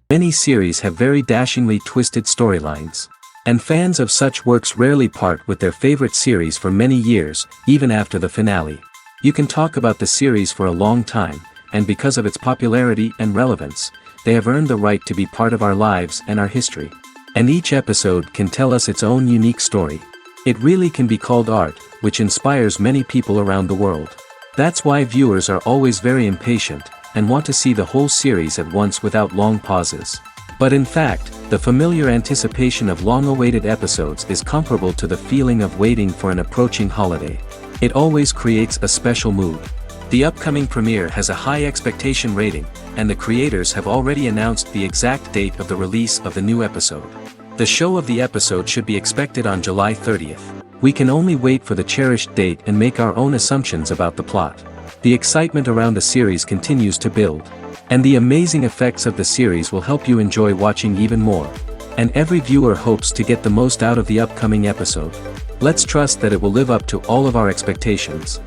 Many series have very dashingly twisted storylines. And fans of such works rarely part with their favorite series for many years, even after the finale. You can talk about the series for a long time, and because of its popularity and relevance, they have earned the right to be part of our lives and our history. And each episode can tell us its own unique story. It really can be called art, which inspires many people around the world. That's why viewers are always very impatient, and want to see the whole series at once without long pauses. But in fact, the familiar anticipation of long-awaited episodes is comparable to the feeling of waiting for an approaching holiday. It always creates a special mood. The upcoming premiere has a high expectation rating, and the creators have already announced the exact date of the release of the new episode. The show of the episode should be expected on July 30th. We can only wait for the cherished date and make our own assumptions about the plot. The excitement around the series continues to build. And the amazing effects of the series will help you enjoy watching even more. And every viewer hopes to get the most out of the upcoming episode. Let's trust that it will live up to all of our expectations.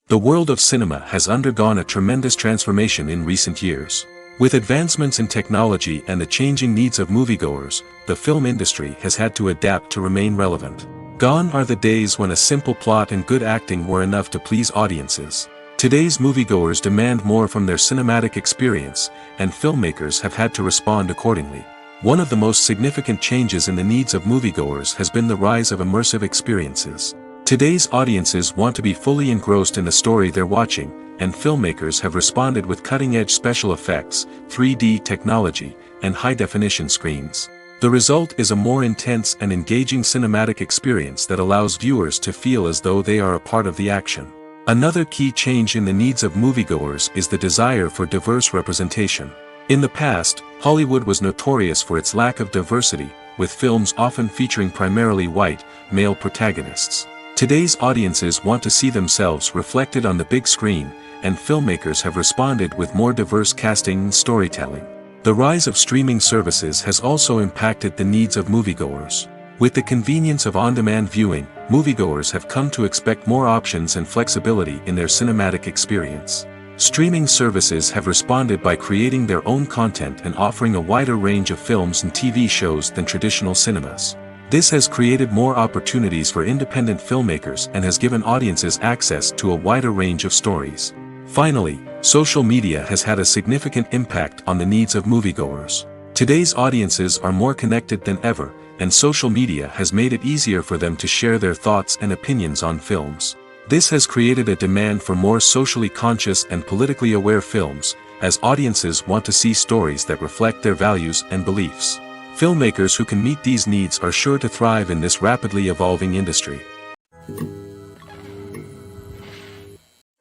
The world of cinema has undergone a tremendous transformation in recent years. With advancements in technology and the changing needs of moviegoers, the film industry has had to adapt to remain relevant. Gone are the days when a simple plot and good acting were enough to please audiences. Today's moviegoers demand more from their cinematic experience, and filmmakers have had to respond accordingly. One of the most significant changes in the needs of moviegoers has been the rise of immersive experiences. Today's audiences want to be fully engrossed in the story they're watching, and filmmakers have responded with cutting-edge special effects, 3D technology, and high-definition screens. The result is a more intense and engaging cinematic experience that allows viewers to feel as though they are a part of the action. Another key change in the needs of moviegoers is the desire for diverse representation. In the past, Hollywood was notorious for its lack of diversity, with films often featuring primarily white, male protagonists. Today's audiences want to see themselves reflected on the big screen, and filmmakers have responded with more diverse casting and storytelling. The rise of streaming services has also impacted the needs of moviegoers. With the convenience of on-demand viewing, moviegoers have come to expect more options and flexibility in their cinematic experience. Streaming services have responded by creating their own content and offering a wider range of films and TV shows than traditional cinemas. This has created more opportunities for independent filmmakers and has given audiences access to a wider range of stories. Finally, social media has had a significant impact on the needs of moviegoers. Today's audiences are more connected than ever, and social media has made it easier for them to share their thoughts and opinions on films. This has created a demand for more socially conscious and politically aware films, as audiences want to see stories that reflect their values and beliefs. Filmmakers who can meet these needs are sure to thrive in this rapidly evolving industry.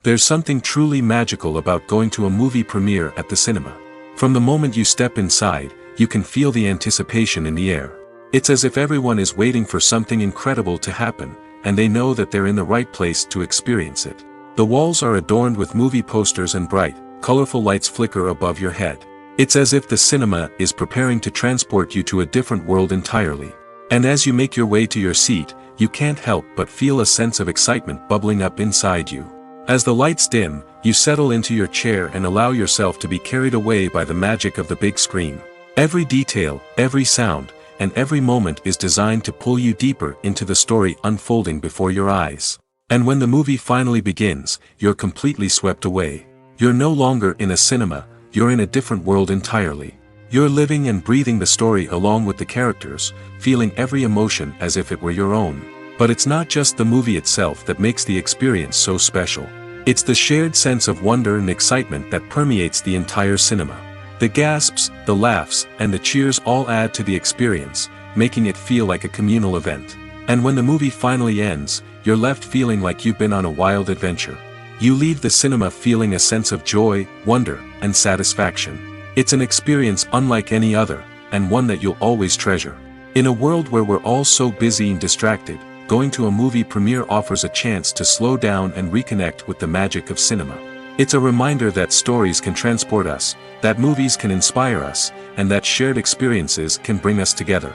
There's something truly magical about going to a movie premiere at the cinema. From the moment you step inside, you can feel the anticipation in the air. It's as if everyone is waiting for something incredible to happen, and they know that they're in the right place to experience it. The walls are adorned with movie posters and bright, colorful lights flicker above your head. It's as if the cinema is preparing to transport you to a different world entirely. And as you make your way to your seat, you can't help but feel a sense of excitement bubbling up inside you. As the lights dim, you settle into your chair and allow yourself to be carried away by the magic of the big screen. Every detail, every sound, and every moment is designed to pull you deeper into the story unfolding before your eyes. And when the movie finally begins, you're completely swept away. You're no longer in a cinema, you're in a different world entirely. You're living and breathing the story along with the characters, feeling every emotion as if it were your own. But it's not just the movie itself that makes the experience so special. It's the shared sense of wonder and excitement that permeates the entire cinema. The gasps, the laughs, and the cheers all add to the experience, making it feel like a communal event. And when the movie finally ends, you're left feeling like you've been on a wild adventure. You leave the cinema feeling a sense of joy, wonder, and satisfaction. It's an experience unlike any other, and one that you'll always treasure. In a world where we're all so busy and distracted, going to a movie premiere offers a chance to slow down and reconnect with the magic of cinema. It's a reminder that stories can transport us, that movies can inspire us, and that shared experiences can bring us together.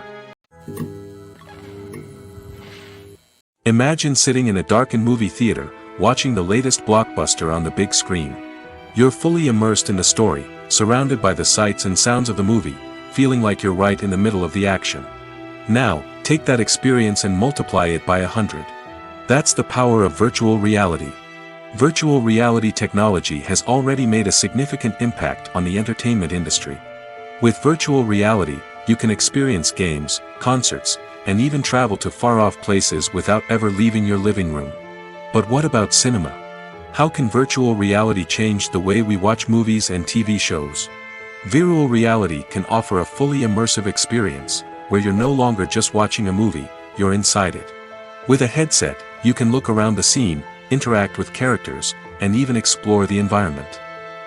Imagine sitting in a darkened movie theater, watching the latest blockbuster on the big screen. You're fully immersed in the story, surrounded by the sights and sounds of the movie, feeling like you're right in the middle of the action. Now, take that experience and multiply it by 100. That's the power of virtual reality. Virtual reality technology has already made a significant impact on the entertainment industry. With virtual reality, you can experience games, concerts, and even travel to far-off places without ever leaving your living room. But what about cinema? How can virtual reality change the way we watch movies and TV shows? Virtual reality can offer a fully immersive experience, where you're no longer just watching a movie, you're inside it. With a headset, you can look around the scene, interact with characters, and even explore the environment.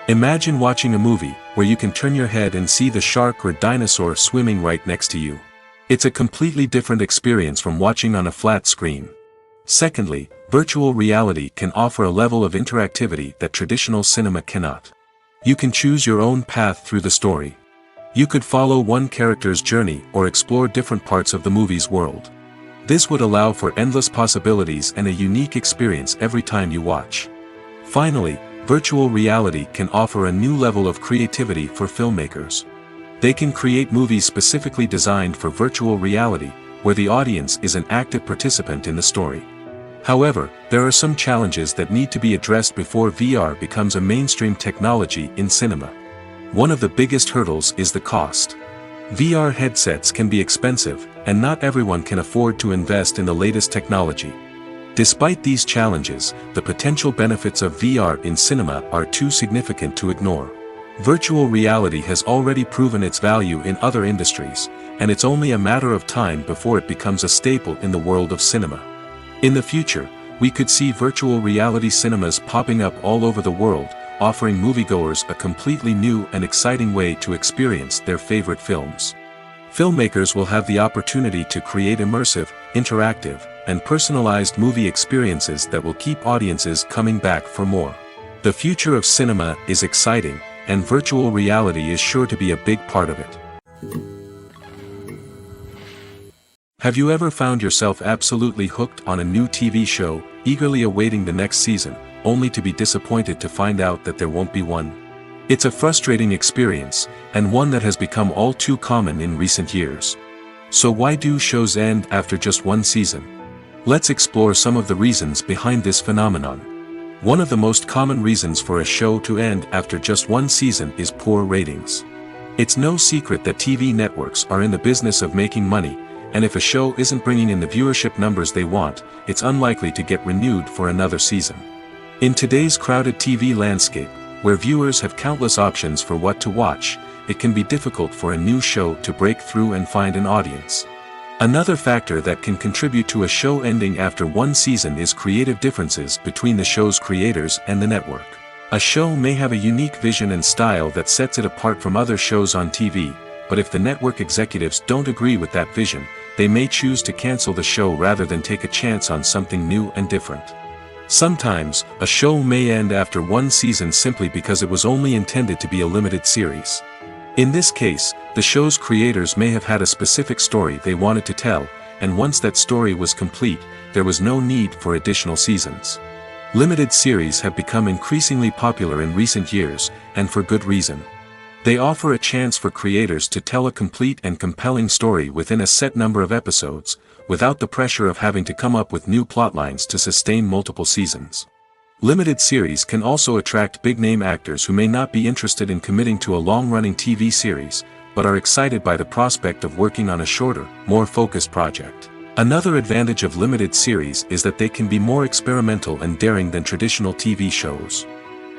Imagine watching a movie, where you can turn your head and see the shark or dinosaur swimming right next to you. It's a completely different experience from watching on a flat screen. Secondly, virtual reality can offer a level of interactivity that traditional cinema cannot. You can choose your own path through the story. You could follow one character's journey or explore different parts of the movie's world. This would allow for endless possibilities and a unique experience every time you watch. Finally, virtual reality can offer a new level of creativity for filmmakers. They can create movies specifically designed for virtual reality, where the audience is an active participant in the story. However, there are some challenges that need to be addressed before VR becomes a mainstream technology in cinema. One of the biggest hurdles is the cost. VR headsets can be expensive, and not everyone can afford to invest in the latest technology. Despite these challenges, the potential benefits of VR in cinema are too significant to ignore. Virtual reality has already proven its value in other industries, and it's only a matter of time before it becomes a staple in the world of cinema. In the future, we could see virtual reality cinemas popping up all over the world, offering moviegoers a completely new and exciting way to experience their favorite films. Filmmakers will have the opportunity to create immersive, interactive, and personalized movie experiences that will keep audiences coming back for more. The future of cinema is exciting, and virtual reality is sure to be a big part of it. Have you ever found yourself absolutely hooked on a new TV show, eagerly awaiting the next season, only to be disappointed to find out that there won't be one? It's a frustrating experience, and one that has become all too common in recent years. So why do shows end after just one season? Let's explore some of the reasons behind this phenomenon. One of the most common reasons for a show to end after just one season is poor ratings. It's no secret that TV networks are in the business of making money, and if a show isn't bringing in the viewership numbers they want, it's unlikely to get renewed for another season. In today's crowded TV landscape, where viewers have countless options for what to watch, it can be difficult for a new show to break through and find an audience. Another factor that can contribute to a show ending after one season is creative differences between the show's creators and the network. A show may have a unique vision and style that sets it apart from other shows on TV, but if the network executives don't agree with that vision, they may choose to cancel the show rather than take a chance on something new and different. Sometimes, a show may end after one season simply because it was only intended to be a limited series. In this case, the show's creators may have had a specific story they wanted to tell, and once that story was complete, there was no need for additional seasons. Limited series have become increasingly popular in recent years, and for good reason. They offer a chance for creators to tell a complete and compelling story within a set number of episodes, without the pressure of having to come up with new plotlines to sustain multiple seasons. Limited series can also attract big-name actors who may not be interested in committing to a long-running TV series, but are excited by the prospect of working on a shorter, more focused project. Another advantage of limited series is that they can be more experimental and daring than traditional TV shows.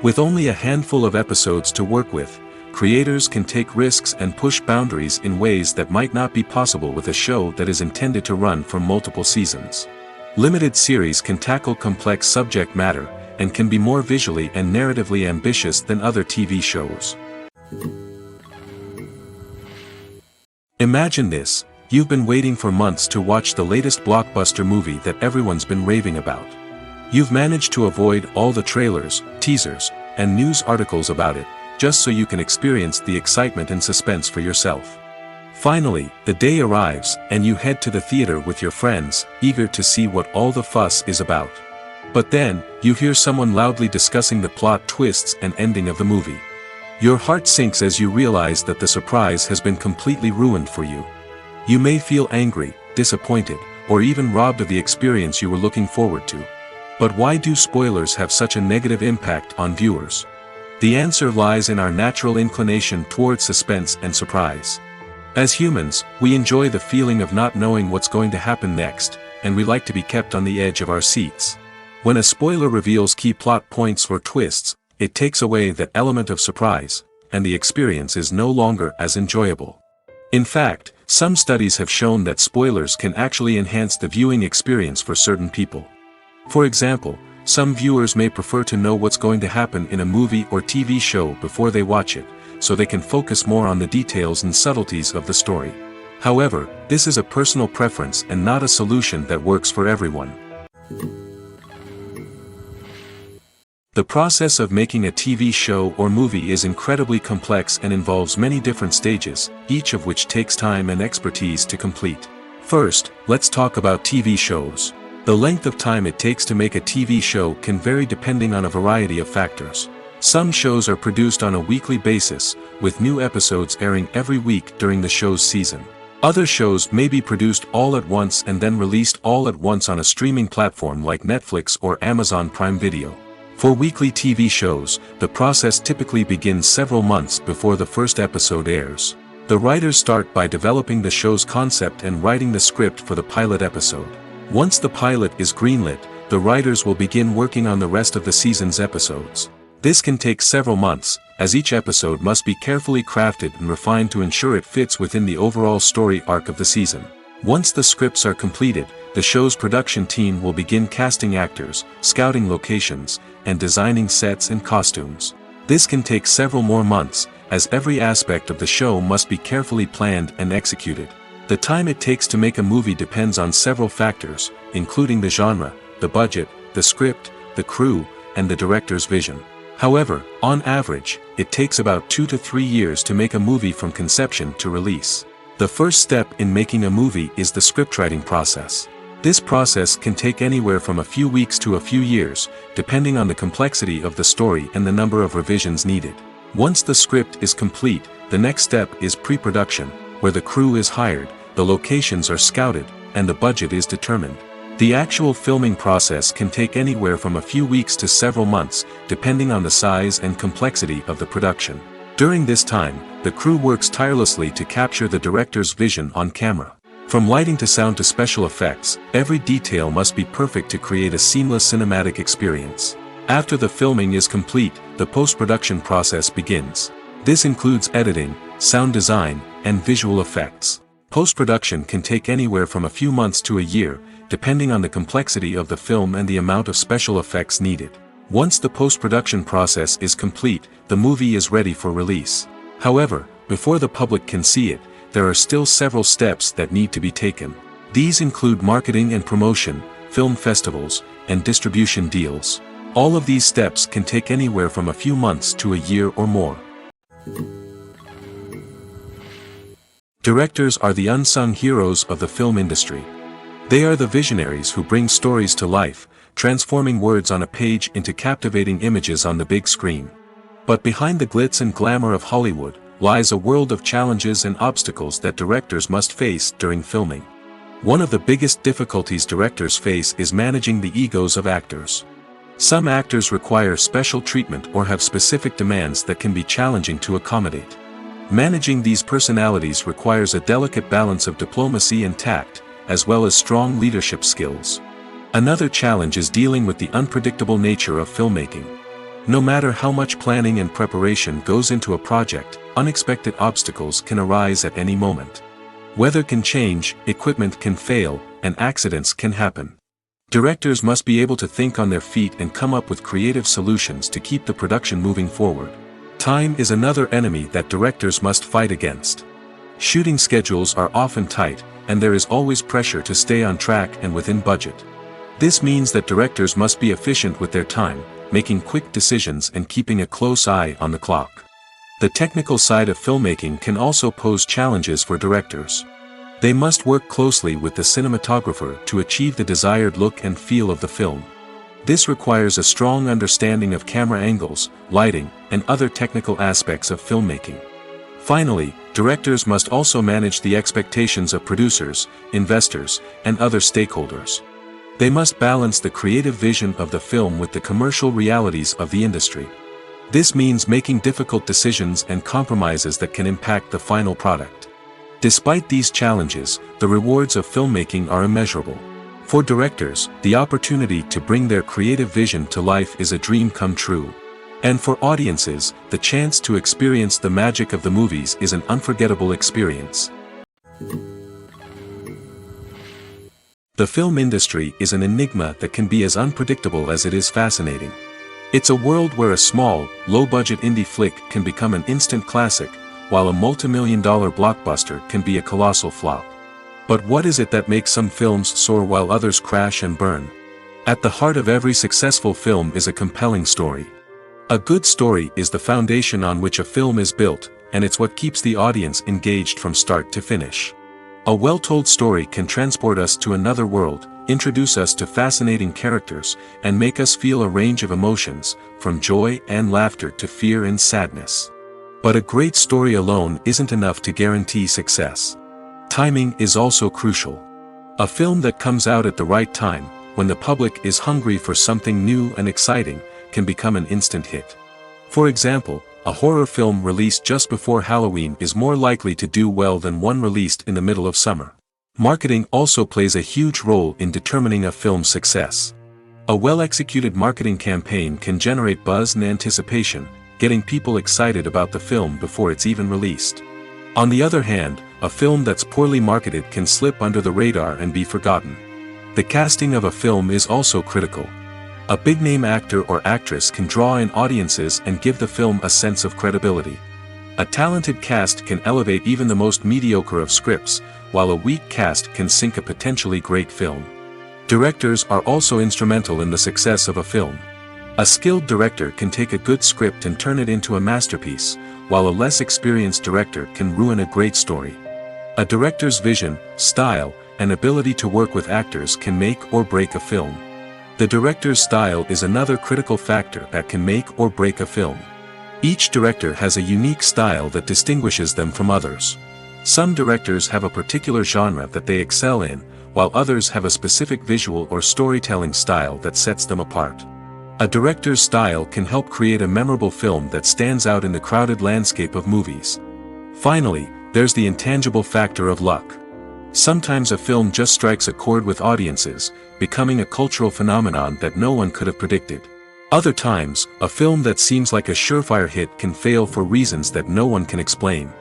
With only a handful of episodes to work with, creators can take risks and push boundaries in ways that might not be possible with a show that is intended to run for multiple seasons. Limited series can tackle complex subject matter, and can be more visually and narratively ambitious than other TV shows. Imagine this: you've been waiting for months to watch the latest blockbuster movie that everyone's been raving about. You've managed to avoid all the trailers, teasers, and news articles about it, just so you can experience the excitement and suspense for yourself. Finally, the day arrives, and you head to the theater with your friends, eager to see what all the fuss is about. But then, you hear someone loudly discussing the plot twists and ending of the movie. Your heart sinks as you realize that the surprise has been completely ruined for you. You may feel angry, disappointed, or even robbed of the experience you were looking forward to. But why do spoilers have such a negative impact on viewers? The answer lies in our natural inclination toward suspense and surprise. As humans, we enjoy the feeling of not knowing what's going to happen next, and we like to be kept on the edge of our seats. When a spoiler reveals key plot points or twists, it takes away that element of surprise, and the experience is no longer as enjoyable. In fact, some studies have shown that spoilers can actually enhance the viewing experience for certain people. For example, some viewers may prefer to know what's going to happen in a movie or TV show before they watch it, so they can focus more on the details and subtleties of the story. However, this is a personal preference and not a solution that works for everyone. The process of making a TV show or movie is incredibly complex and involves many different stages, each of which takes time and expertise to complete. First, let's talk about TV shows. The length of time it takes to make a TV show can vary depending on a variety of factors. Some shows are produced on a weekly basis, with new episodes airing every week during the show's season. Other shows may be produced all at once and then released all at once on a streaming platform like Netflix or Amazon Prime Video. For weekly TV shows, the process typically begins several months before the first episode airs. The writers start by developing the show's concept and writing the script for the pilot episode. Once the pilot is greenlit, the writers will begin working on the rest of the season's episodes. This can take several months, as each episode must be carefully crafted and refined to ensure it fits within the overall story arc of the season. Once the scripts are completed, the show's production team will begin casting actors, scouting locations, and designing sets and costumes. This can take several more months, as every aspect of the show must be carefully planned and executed. The time it takes to make a movie depends on several factors, including the genre, the budget, the script, the crew, and the director's vision. However, on average, it takes about 2 to 3 years to make a movie from conception to release. The first step in making a movie is the scriptwriting process. This process can take anywhere from a few weeks to a few years, depending on the complexity of the story and the number of revisions needed. Once the script is complete, the next step is pre-production, where the crew is hired, the locations are scouted, and the budget is determined. The actual filming process can take anywhere from a few weeks to several months, depending on the size and complexity of the production. During this time, the crew works tirelessly to capture the director's vision on camera. From lighting to sound to special effects, every detail must be perfect to create a seamless cinematic experience. After the filming is complete, the post-production process begins. This includes editing, sound design, and visual effects. Post-production can take anywhere from a few months to a year, depending on the complexity of the film and the amount of special effects needed. Once the post-production process is complete, the movie is ready for release. However, before the public can see it, there are still several steps that need to be taken. These include marketing and promotion, film festivals, and distribution deals. All of these steps can take anywhere from a few months to a year or more. Directors are the unsung heroes of the film industry. They are the visionaries who bring stories to life, transforming words on a page into captivating images on the big screen. But behind the glitz and glamour of Hollywood, lies a world of challenges and obstacles that directors must face during filming. One of the biggest difficulties directors face is managing the egos of actors. Some actors require special treatment or have specific demands that can be challenging to accommodate. Managing these personalities requires a delicate balance of diplomacy and tact, as well as strong leadership skills. Another challenge is dealing with the unpredictable nature of filmmaking. No matter how much planning and preparation goes into a project, unexpected obstacles can arise at any moment. Weather can change, equipment can fail, and accidents can happen. Directors must be able to think on their feet and come up with creative solutions to keep the production moving forward. Time is another enemy that directors must fight against. Shooting schedules are often tight, and there is always pressure to stay on track and within budget. This means that directors must be efficient with their time, making quick decisions and keeping a close eye on the clock. The technical side of filmmaking can also pose challenges for directors. They must work closely with the cinematographer to achieve the desired look and feel of the film. This requires a strong understanding of camera angles, lighting, and other technical aspects of filmmaking. Finally, directors must also manage the expectations of producers, investors, and other stakeholders. They must balance the creative vision of the film with the commercial realities of the industry. This means making difficult decisions and compromises that can impact the final product. Despite these challenges, the rewards of filmmaking are immeasurable. For directors, the opportunity to bring their creative vision to life is a dream come true. And for audiences, the chance to experience the magic of the movies is an unforgettable experience. The film industry is an enigma that can be as unpredictable as it is fascinating. It's a world where a small, low-budget indie flick can become an instant classic, while a multi-million-dollar blockbuster can be a colossal flop. But what is it that makes some films soar while others crash and burn? At the heart of every successful film is a compelling story. A good story is the foundation on which a film is built, and it's what keeps the audience engaged from start to finish. A well-told story can transport us to another world, introduce us to fascinating characters, and make us feel a range of emotions, from joy and laughter to fear and sadness. But a great story alone isn't enough to guarantee success. Timing is also crucial. A film that comes out at the right time, when the public is hungry for something new and exciting, can become an instant hit. For example, a horror film released just before Halloween is more likely to do well than one released in the middle of summer. Marketing also plays a huge role in determining a film's success. A well-executed marketing campaign can generate buzz and anticipation, getting people excited about the film before it's even released. On the other hand, a film that's poorly marketed can slip under the radar and be forgotten. The casting of a film is also critical. A big-name actor or actress can draw in audiences and give the film a sense of credibility. A talented cast can elevate even the most mediocre of scripts, while a weak cast can sink a potentially great film. Directors are also instrumental in the success of a film. A skilled director can take a good script and turn it into a masterpiece, while a less experienced director can ruin a great story. A director's vision, style, and ability to work with actors can make or break a film. The director's style is another critical factor that can make or break a film. Each director has a unique style that distinguishes them from others. Some directors have a particular genre that they excel in, while others have a specific visual or storytelling style that sets them apart. A director's style can help create a memorable film that stands out in the crowded landscape of movies. Finally, there's the intangible factor of luck. Sometimes a film just strikes a chord with audiences, becoming a cultural phenomenon that no one could have predicted. Other times, a film that seems like a surefire hit can fail for reasons that no one can explain.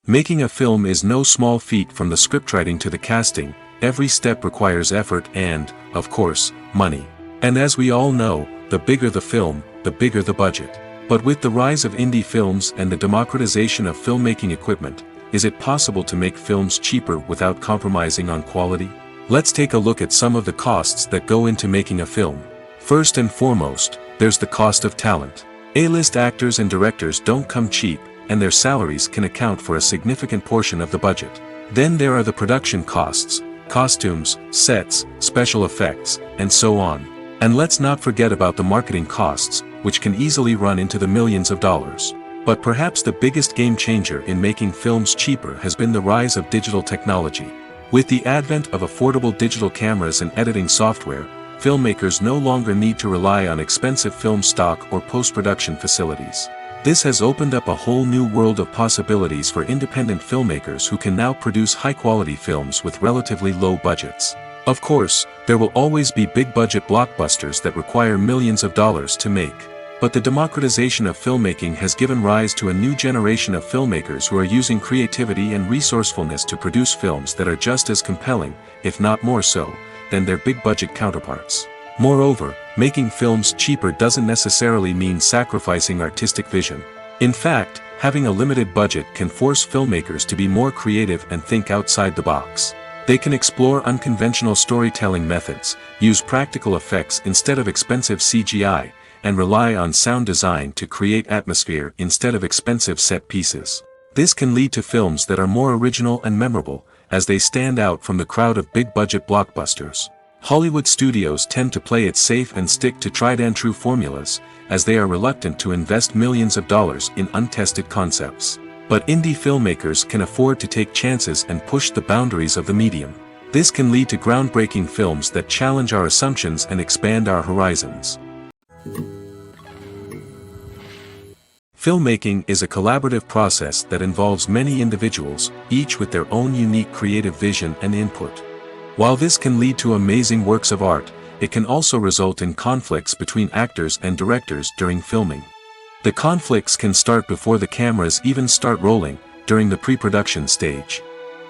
Making a film is no small feat. From the scriptwriting to the casting, every step requires effort and, of course, money. And as we all know, the bigger the film, the bigger the budget. But with the rise of indie films and the democratization of filmmaking equipment, is it possible to make films cheaper without compromising on quality? Let's take a look at some of the costs that go into making a film. First and foremost, there's the cost of talent. A-list actors and directors don't come cheap, and their salaries can account for a significant portion of the budget. Then there are the production costs, costumes, sets, special effects, and so on. And let's not forget about the marketing costs, which can easily run into the millions of dollars. But perhaps the biggest game changer in making films cheaper has been the rise of digital technology. With the advent of affordable digital cameras and editing software, filmmakers no longer need to rely on expensive film stock or post-production facilities. This has opened up a whole new world of possibilities for independent filmmakers who can now produce high-quality films with relatively low budgets. Of course, there will always be big-budget blockbusters that require millions of dollars to make. But the democratization of filmmaking has given rise to a new generation of filmmakers who are using creativity and resourcefulness to produce films that are just as compelling, if not more so, than their big-budget counterparts. Moreover, making films cheaper doesn't necessarily mean sacrificing artistic vision. In fact, having a limited budget can force filmmakers to be more creative and think outside the box. They can explore unconventional storytelling methods, use practical effects instead of expensive CGI, and rely on sound design to create atmosphere instead of expensive set pieces. This can lead to films that are more original and memorable, as they stand out from the crowd of big-budget blockbusters. Hollywood studios tend to play it safe and stick to tried-and-true formulas, as they are reluctant to invest millions of dollars in untested concepts. But indie filmmakers can afford to take chances and push the boundaries of the medium. This can lead to groundbreaking films that challenge our assumptions and expand our horizons. Filmmaking is a collaborative process that involves many individuals, each with their own unique creative vision and input. While this can lead to amazing works of art, it can also result in conflicts between actors and directors during filming. The conflicts can start before the cameras even start rolling, during the pre-production stage.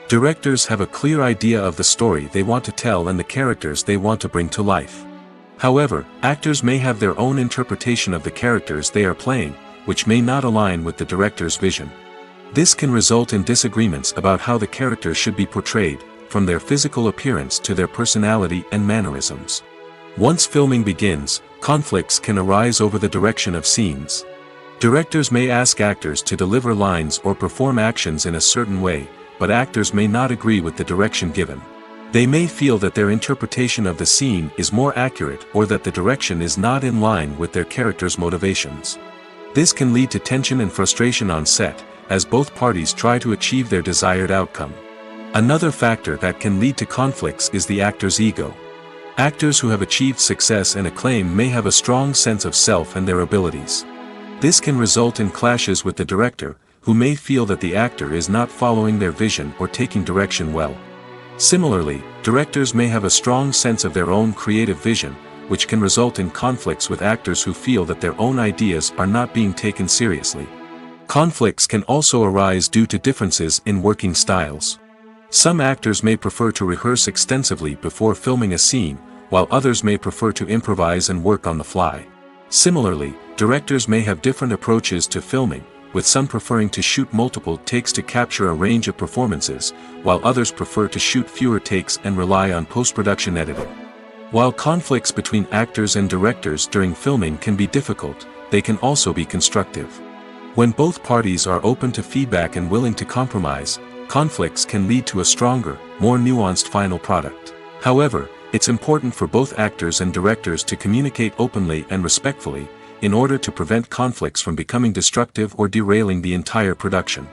Directors have a clear idea of the story they want to tell and the characters they want to bring to life. However, actors may have their own interpretation of the characters they are playing, which may not align with the director's vision. This can result in disagreements about how the characters should be portrayed, from their physical appearance to their personality and mannerisms. Once filming begins, conflicts can arise over the direction of scenes. Directors may ask actors to deliver lines or perform actions in a certain way, but actors may not agree with the direction given. They may feel that their interpretation of the scene is more accurate or that the direction is not in line with their character's motivations. This can lead to tension and frustration on set, as both parties try to achieve their desired outcome. Another factor that can lead to conflicts is the actor's ego. Actors who have achieved success and acclaim may have a strong sense of self and their abilities. This can result in clashes with the director, who may feel that the actor is not following their vision or taking direction well. Similarly, directors may have a strong sense of their own creative vision, which can result in conflicts with actors who feel that their own ideas are not being taken seriously. Conflicts can also arise due to differences in working styles. Some actors may prefer to rehearse extensively before filming a scene, while others may prefer to improvise and work on the fly. Similarly, directors may have different approaches to filming, with some preferring to shoot multiple takes to capture a range of performances, while others prefer to shoot fewer takes and rely on post-production editing. While conflicts between actors and directors during filming can be difficult, they can also be constructive. When both parties are open to feedback and willing to compromise, conflicts can lead to a stronger, more nuanced final product. However, it's important for both actors and directors to communicate openly and respectfully, in order to prevent conflicts from becoming destructive or derailing the entire production.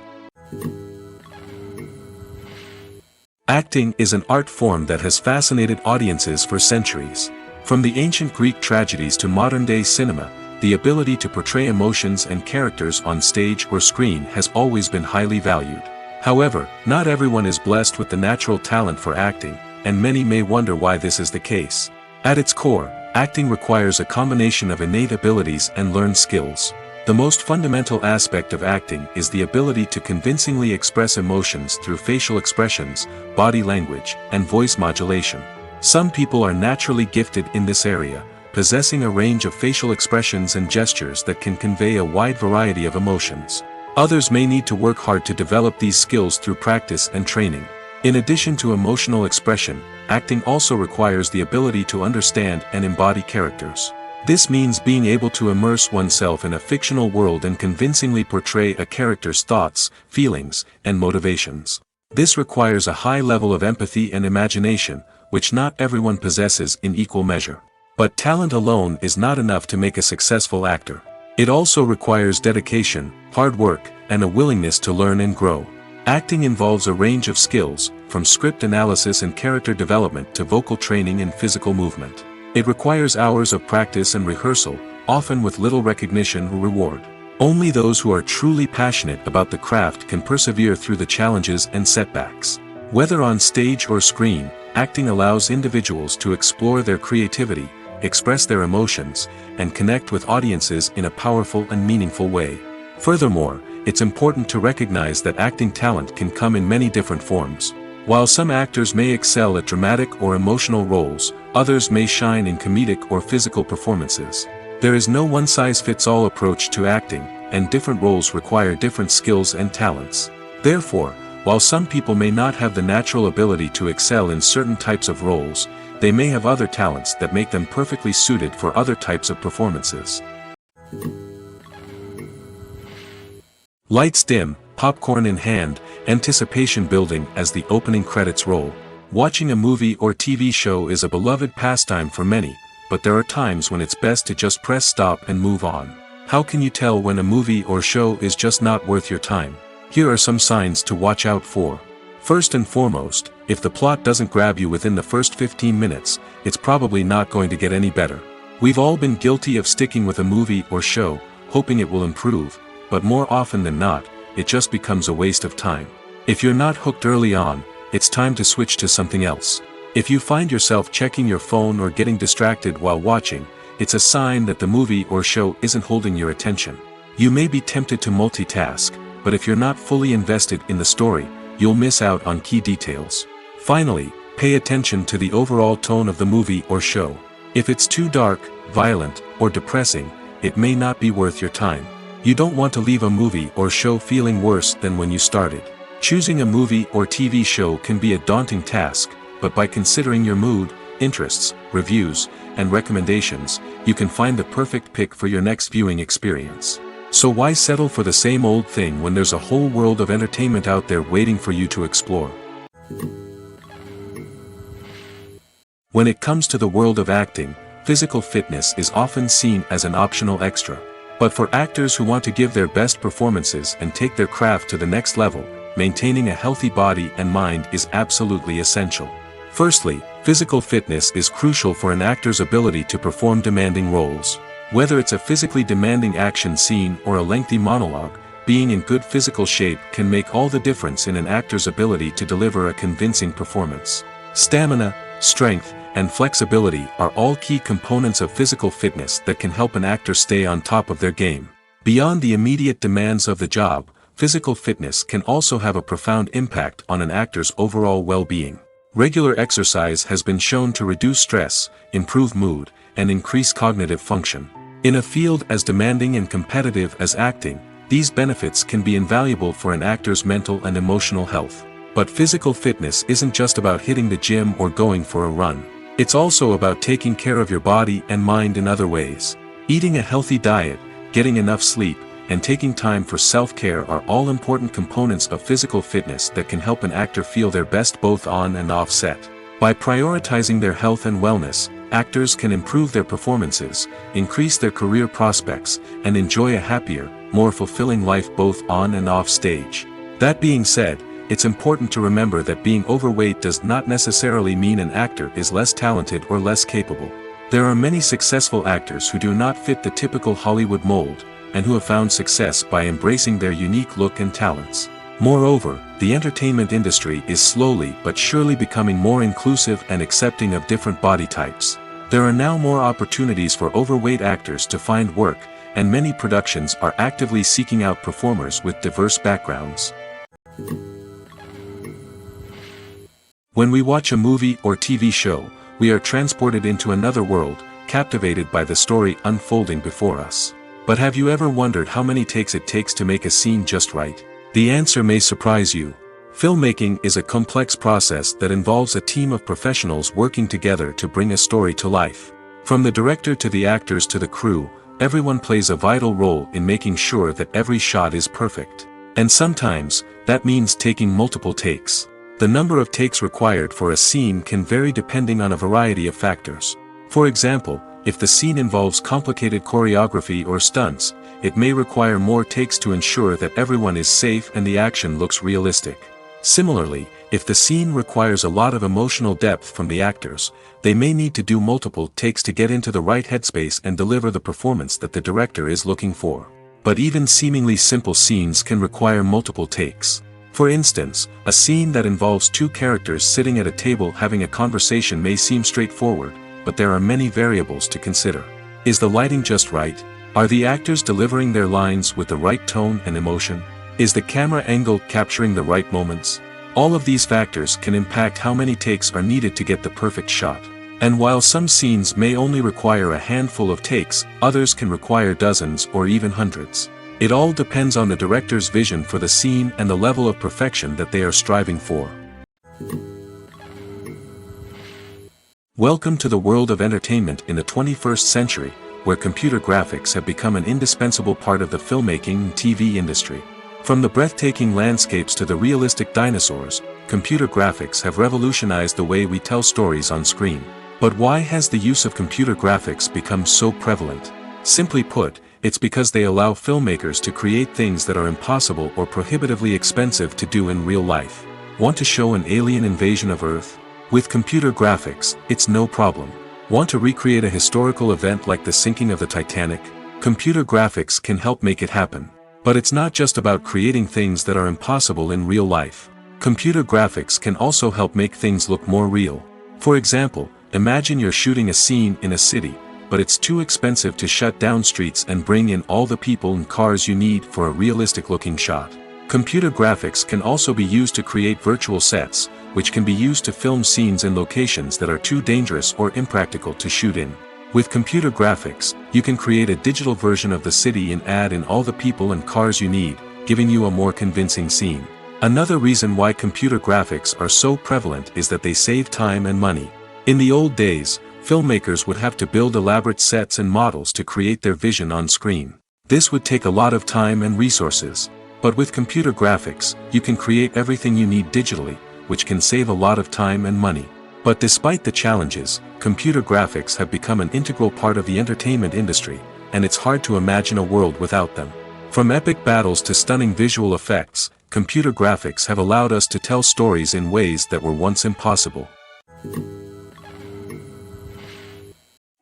Acting is an art form that has fascinated audiences for centuries. From the ancient Greek tragedies to modern-day cinema, the ability to portray emotions and characters on stage or screen has always been highly valued. However, not everyone is blessed with the natural talent for acting, and many may wonder why this is the case. At its core, acting requires a combination of innate abilities and learned skills. The most fundamental aspect of acting is the ability to convincingly express emotions through facial expressions, body language, and voice modulation. Some people are naturally gifted in this area, possessing a range of facial expressions and gestures that can convey a wide variety of emotions. Others may need to work hard to develop these skills through practice and training. In addition to emotional expression, acting also requires the ability to understand and embody characters. This means being able to immerse oneself in a fictional world and convincingly portray a character's thoughts, feelings, and motivations. This requires a high level of empathy and imagination, which not everyone possesses in equal measure. But talent alone is not enough to make a successful actor. It also requires dedication, hard work, and a willingness to learn and grow. Acting involves a range of skills, from script analysis and character development to vocal training and physical movement. It requires hours of practice and rehearsal, often with little recognition or reward. Only those who are truly passionate about the craft can persevere through the challenges and setbacks. Whether on stage or screen, acting allows individuals to explore their creativity, express their emotions, and connect with audiences in a powerful and meaningful way. Furthermore, it's important to recognize that acting talent can come in many different forms. While some actors may excel at dramatic or emotional roles, others may shine in comedic or physical performances. There is no one-size-fits-all approach to acting, and different roles require different skills and talents. Therefore, while some people may not have the natural ability to excel in certain types of roles, they may have other talents that make them perfectly suited for other types of performances. Lights dim, popcorn in hand, anticipation building as the opening credits roll. Watching a movie or TV show is a beloved pastime for many, but there are times when it's best to just press stop and move on. How can you tell when a movie or show is just not worth your time? Here are some signs to watch out for. First and foremost, if the plot doesn't grab you within the first 15 minutes, it's probably not going to get any better. We've all been guilty of sticking with a movie or show, hoping it will improve, but more often than not, it just becomes a waste of time. If you're not hooked early on, it's time to switch to something else. If you find yourself checking your phone or getting distracted while watching, it's a sign that the movie or show isn't holding your attention. You may be tempted to multitask, but if you're not fully invested in the story, you'll miss out on key details. Finally, pay attention to the overall tone of the movie or show. If it's too dark, violent, or depressing, it may not be worth your time. You don't want to leave a movie or show feeling worse than when you started. Choosing a movie or TV show can be a daunting task, but by considering your mood, interests, reviews, and recommendations, you can find the perfect pick for your next viewing experience. So why settle for the same old thing when there's a whole world of entertainment out there waiting for you to explore? When it comes to the world of acting, physical fitness is often seen as an optional extra. But for actors who want to give their best performances and take their craft to the next level, maintaining a healthy body and mind is absolutely essential. Firstly, physical fitness is crucial for an actor's ability to perform demanding roles. Whether it's a physically demanding action scene or a lengthy monologue, being in good physical shape can make all the difference in an actor's ability to deliver a convincing performance. Stamina, strength, and flexibility are all key components of physical fitness that can help an actor stay on top of their game. Beyond the immediate demands of the job, physical fitness can also have a profound impact on an actor's overall well-being. Regular exercise has been shown to reduce stress, improve mood, and increase cognitive function. In a field as demanding and competitive as acting, these benefits can be invaluable for an actor's mental and emotional health. But physical fitness isn't just about hitting the gym or going for a run. It's also about taking care of your body and mind in other ways. Eating a healthy diet, getting enough sleep, and taking time for self-care are all important components of physical fitness that can help an actor feel their best both on and off set. By prioritizing their health and wellness, actors can improve their performances, increase their career prospects, and enjoy a happier, more fulfilling life both on and off stage. That being said, it's important to remember that being overweight does not necessarily mean an actor is less talented or less capable. There are many successful actors who do not fit the typical Hollywood mold, and who have found success by embracing their unique look and talents. Moreover, the entertainment industry is slowly but surely becoming more inclusive and accepting of different body types. There are now more opportunities for overweight actors to find work, and many productions are actively seeking out performers with diverse backgrounds. When we watch a movie or TV show, we are transported into another world, captivated by the story unfolding before us. But have you ever wondered how many takes it takes to make a scene just right? The answer may surprise you. Filmmaking is a complex process that involves a team of professionals working together to bring a story to life. From the director to the actors to the crew, everyone plays a vital role in making sure that every shot is perfect. And sometimes, that means taking multiple takes. The number of takes required for a scene can vary depending on a variety of factors. For example, if the scene involves complicated choreography or stunts, it may require more takes to ensure that everyone is safe and the action looks realistic. Similarly, if the scene requires a lot of emotional depth from the actors, they may need to do multiple takes to get into the right headspace and deliver the performance that the director is looking for. But even seemingly simple scenes can require multiple takes. For instance, a scene that involves two characters sitting at a table having a conversation may seem straightforward, but there are many variables to consider. Is the lighting just right? Are the actors delivering their lines with the right tone and emotion? Is the camera angle capturing the right moments? All of these factors can impact how many takes are needed to get the perfect shot. And while some scenes may only require a handful of takes, others can require dozens or even hundreds. It all depends on the director's vision for the scene and the level of perfection that they are striving for. Welcome to the world of entertainment in the 21st century, where computer graphics have become an indispensable part of the filmmaking and TV industry. From the breathtaking landscapes to the realistic dinosaurs, computer graphics have revolutionized the way we tell stories on screen. But why has the use of computer graphics become so prevalent? Simply put, it's because they allow filmmakers to create things that are impossible or prohibitively expensive to do in real life. Want to show an alien invasion of Earth? With computer graphics, it's no problem. Want to recreate a historical event like the sinking of the Titanic? Computer graphics can help make it happen. But it's not just about creating things that are impossible in real life. Computer graphics can also help make things look more real. For example, imagine you're shooting a scene in a city, but it's too expensive to shut down streets and bring in all the people and cars you need for a realistic-looking shot. Computer graphics can also be used to create virtual sets, which can be used to film scenes in locations that are too dangerous or impractical to shoot in. With computer graphics, you can create a digital version of the city and add in all the people and cars you need, giving you a more convincing scene. Another reason why computer graphics are so prevalent is that they save time and money. In the old days, filmmakers would have to build elaborate sets and models to create their vision on screen. This would take a lot of time and resources. But with computer graphics, you can create everything you need digitally, which can save a lot of time and money. But despite the challenges, computer graphics have become an integral part of the entertainment industry, and it's hard to imagine a world without them. From epic battles to stunning visual effects, computer graphics have allowed us to tell stories in ways that were once impossible.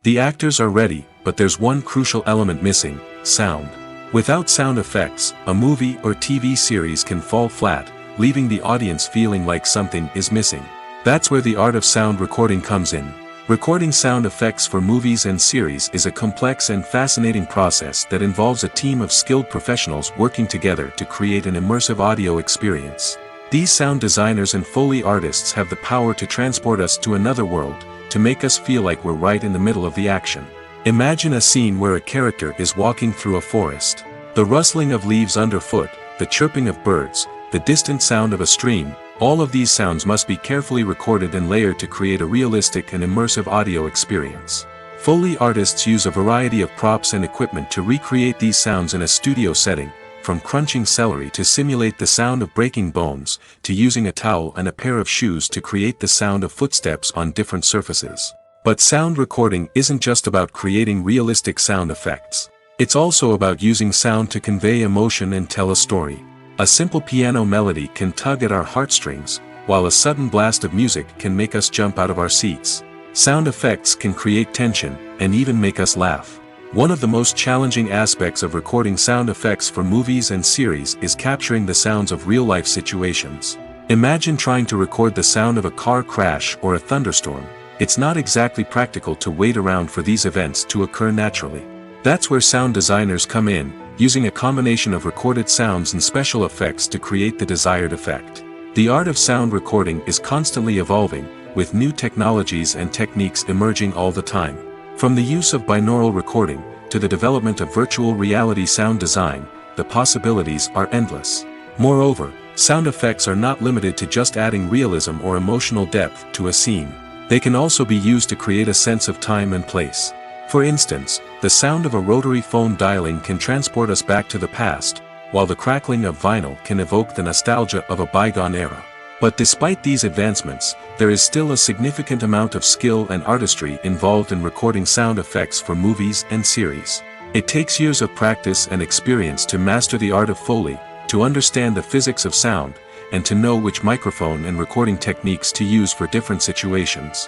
The actors are ready, but there's one crucial element missing: sound. Without sound effects, a movie or TV series can fall flat, leaving the audience feeling like something is missing. That's where the art of sound recording comes in. Recording sound effects for movies and series is a complex and fascinating process that involves a team of skilled professionals working together to create an immersive audio experience. These sound designers and Foley artists have the power to transport us to another world, to make us feel like we're right in the middle of the action. Imagine a scene where a character is walking through a forest. The rustling of leaves underfoot, the chirping of birds, the distant sound of a stream, all of these sounds must be carefully recorded and layered to create a realistic and immersive audio experience. Foley artists use a variety of props and equipment to recreate these sounds in a studio setting, from crunching celery to simulate the sound of breaking bones, to using a towel and a pair of shoes to create the sound of footsteps on different surfaces. But sound recording isn't just about creating realistic sound effects. It's also about using sound to convey emotion and tell a story. A simple piano melody can tug at our heartstrings, while a sudden blast of music can make us jump out of our seats. Sound effects can create tension, and even make us laugh. One of the most challenging aspects of recording sound effects for movies and series is capturing the sounds of real-life situations. Imagine trying to record the sound of a car crash or a thunderstorm. It's not exactly practical to wait around for these events to occur naturally. That's where sound designers come in, using a combination of recorded sounds and special effects to create the desired effect. The art of sound recording is constantly evolving, with new technologies and techniques emerging all the time. From the use of binaural recording, to the development of virtual reality sound design, the possibilities are endless. Moreover, sound effects are not limited to just adding realism or emotional depth to a scene. They can also be used to create a sense of time and place. For instance, the sound of a rotary phone dialing can transport us back to the past, while the crackling of vinyl can evoke the nostalgia of a bygone era. But despite these advancements, there is still a significant amount of skill and artistry involved in recording sound effects for movies and series. It takes years of practice and experience to master the art of Foley, to understand the physics of sound, and to know which microphone and recording techniques to use for different situations.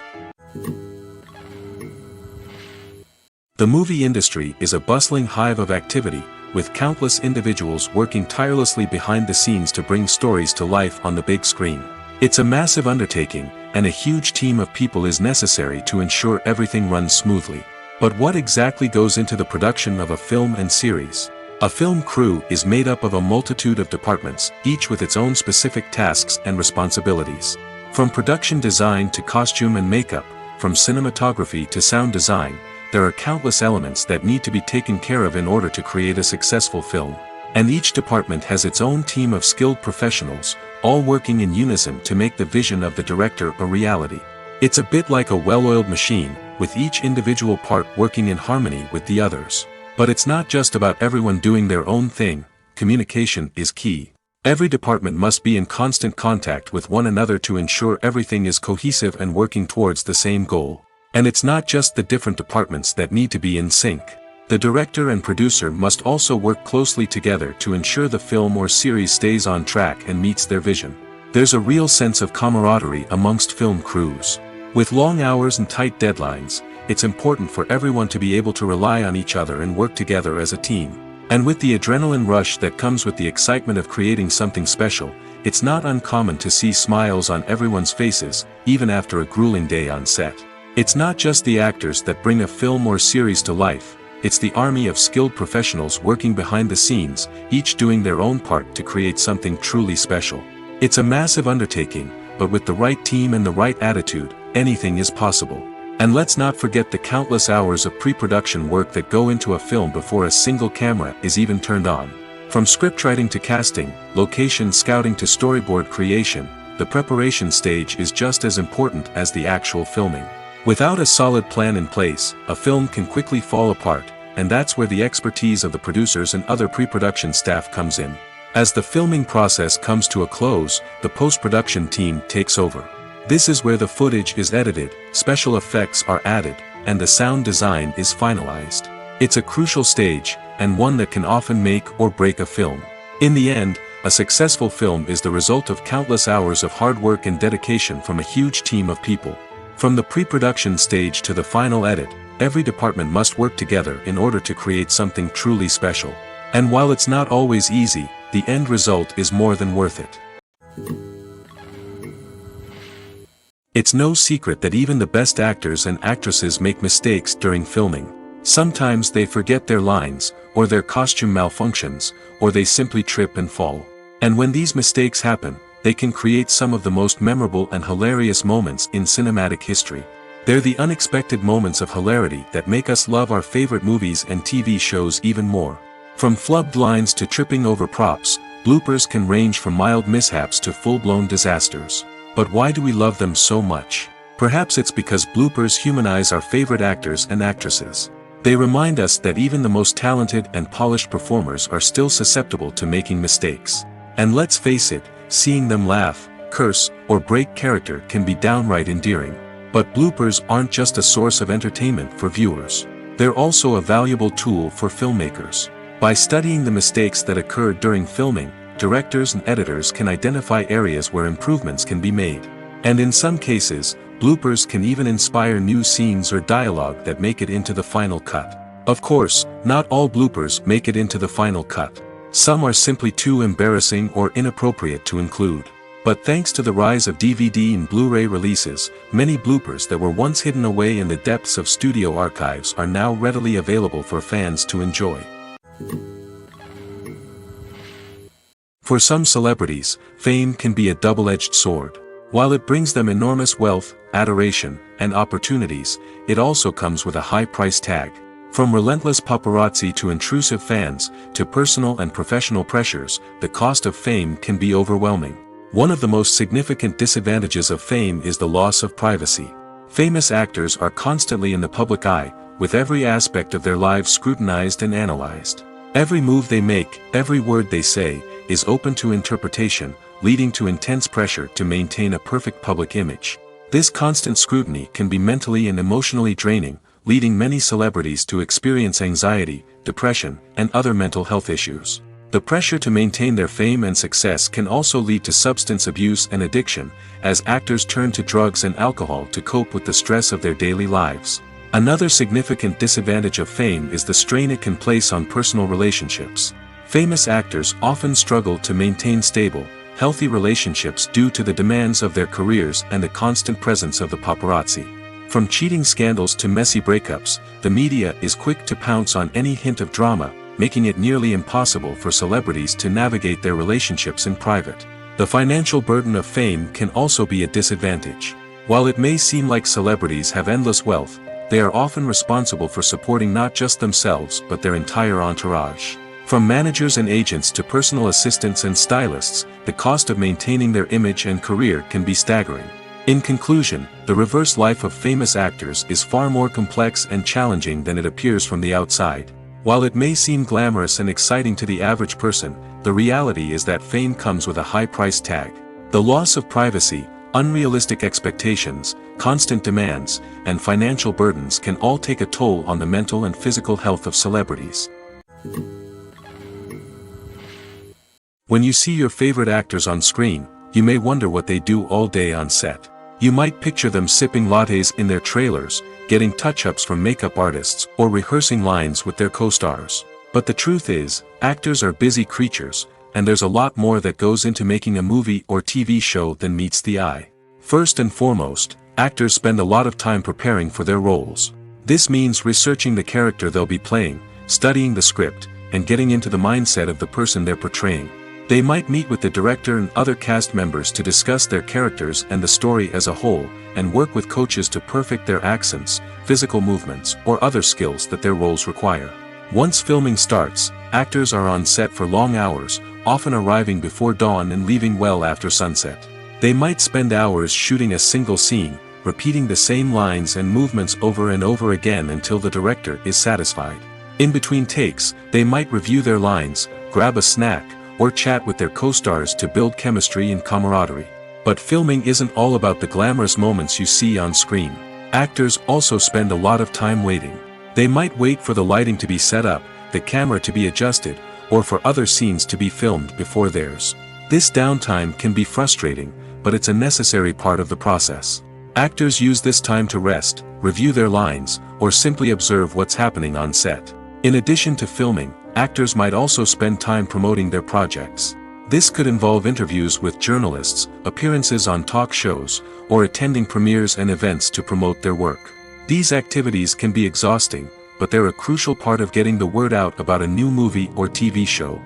The movie industry is a bustling hive of activity, with countless individuals working tirelessly behind the scenes to bring stories to life on the big screen. It's a massive undertaking, and a huge team of people is necessary to ensure everything runs smoothly. But what exactly goes into the production of a film and series? A film crew is made up of a multitude of departments, each with its own specific tasks and responsibilities. From production design to costume and makeup, from cinematography to sound design, there are countless elements that need to be taken care of in order to create a successful film. And each department has its own team of skilled professionals, all working in unison to make the vision of the director a reality. It's a bit like a well-oiled machine, with each individual part working in harmony with the others. But it's not just about everyone doing their own thing. communication is key. Every department must be in constant contact with one another to ensure everything is cohesive and working towards the same goal. And it's not just the different departments that need to be in sync. The director and producer must also work closely together to ensure the film or series stays on track and meets their vision. There's a real sense of camaraderie amongst film crews. With long hours and tight deadlines, it's important for everyone to be able to rely on each other and work together as a team. And with the adrenaline rush that comes with the excitement of creating something special, it's not uncommon to see smiles on everyone's faces, even after a grueling day on set. It's not just the actors that bring a film or series to life, it's the army of skilled professionals working behind the scenes, each doing their own part to create something truly special. It's a massive undertaking, but with the right team and the right attitude, anything is possible. And let's not forget the countless hours of pre-production work that go into a film before a single camera is even turned on. From scriptwriting to casting, location scouting to storyboard creation, the preparation stage is just as important as the actual filming. Without a solid plan in place, a film can quickly fall apart, and that's where the expertise of the producers and other pre-production staff comes in. As the filming process comes to a close, the post-production team takes over. This is where the footage is edited, special effects are added, and the sound design is finalized. It's a crucial stage, and one that can often make or break a film. In the end, a successful film is the result of countless hours of hard work and dedication from a huge team of people. From the pre-production stage to the final edit, every department must work together in order to create something truly special. And while it's not always easy, the end result is more than worth it. It's no secret that even the best actors and actresses make mistakes during filming. Sometimes they forget their lines, or their costume malfunctions, or they simply trip and fall. And when these mistakes happen, they can create some of the most memorable and hilarious moments in cinematic history. They're the unexpected moments of hilarity that make us love our favorite movies and TV shows even more. From flubbed lines to tripping over props, bloopers can range from mild mishaps to full-blown disasters. But why do we love them so much? Perhaps it's because bloopers humanize our favorite actors and actresses. They remind us that even the most talented and polished performers are still susceptible to making mistakes. And let's face it, seeing them laugh, curse, or break character can be downright endearing. But bloopers aren't just a source of entertainment for viewers. They're also a valuable tool for filmmakers. By studying the mistakes that occurred during filming, directors and editors can identify areas where improvements can be made. And in some cases, bloopers can even inspire new scenes or dialogue that make it into the final cut. Of course, not all bloopers make it into the final cut. Some are simply too embarrassing or inappropriate to include. But thanks to the rise of DVD and Blu-ray releases, many bloopers that were once hidden away in the depths of studio archives are now readily available for fans to enjoy. For some celebrities, fame can be a double-edged sword. While it brings them enormous wealth, adoration, and opportunities, it also comes with a high price tag. From relentless paparazzi to intrusive fans, to personal and professional pressures, the cost of fame can be overwhelming. One of the most significant disadvantages of fame is the loss of privacy. Famous actors are constantly in the public eye, with every aspect of their lives scrutinized and analyzed. Every move they make, every word they say, is open to interpretation, leading to intense pressure to maintain a perfect public image. This constant scrutiny can be mentally and emotionally draining, leading many celebrities to experience anxiety, depression, and other mental health issues. The pressure to maintain their fame and success can also lead to substance abuse and addiction, as actors turn to drugs and alcohol to cope with the stress of their daily lives. Another significant disadvantage of fame is the strain it can place on personal relationships. Famous actors often struggle to maintain stable, healthy relationships due to the demands of their careers and the constant presence of the paparazzi. From cheating scandals to messy breakups, the media is quick to pounce on any hint of drama, making it nearly impossible for celebrities to navigate their relationships in private. The financial burden of fame can also be a disadvantage. While it may seem like celebrities have endless wealth, they are often responsible for supporting not just themselves but their entire entourage. From managers and agents to personal assistants and stylists, the cost of maintaining their image and career can be staggering. In conclusion, the reverse life of famous actors is far more complex and challenging than it appears from the outside. While it may seem glamorous and exciting to the average person, the reality is that fame comes with a high price tag. The loss of privacy, unrealistic expectations, constant demands, and financial burdens can all take a toll on the mental and physical health of celebrities. When you see your favorite actors on screen, you may wonder what they do all day on set. You might picture them sipping lattes in their trailers, getting touch-ups from makeup artists, or rehearsing lines with their co-stars. But the truth is, actors are busy creatures, and there's a lot more that goes into making a movie or TV show than meets the eye. First and foremost, actors spend a lot of time preparing for their roles. This means researching the character they'll be playing, studying the script, and getting into the mindset of the person they're portraying. They might meet with the director and other cast members to discuss their characters and the story as a whole, and work with coaches to perfect their accents, physical movements, or other skills that their roles require. Once filming starts, actors are on set for long hours, often arriving before dawn and leaving well after sunset. They might spend hours shooting a single scene, repeating the same lines and movements over and over again until the director is satisfied. In between takes, they might review their lines, grab a snack, or chat with their co-stars to build chemistry and camaraderie. But filming isn't all about the glamorous moments you see on screen. Actors also spend a lot of time waiting. They might wait for the lighting to be set up, the camera to be adjusted, or for other scenes to be filmed before theirs. This downtime can be frustrating, but it's a necessary part of the process. Actors use this time to rest, review their lines, or simply observe what's happening on set. In addition to filming, actors might also spend time promoting their projects. This could involve interviews with journalists, appearances on talk shows, or attending premieres and events to promote their work. These activities can be exhausting, but they're a crucial part of getting the word out about a new movie or TV show.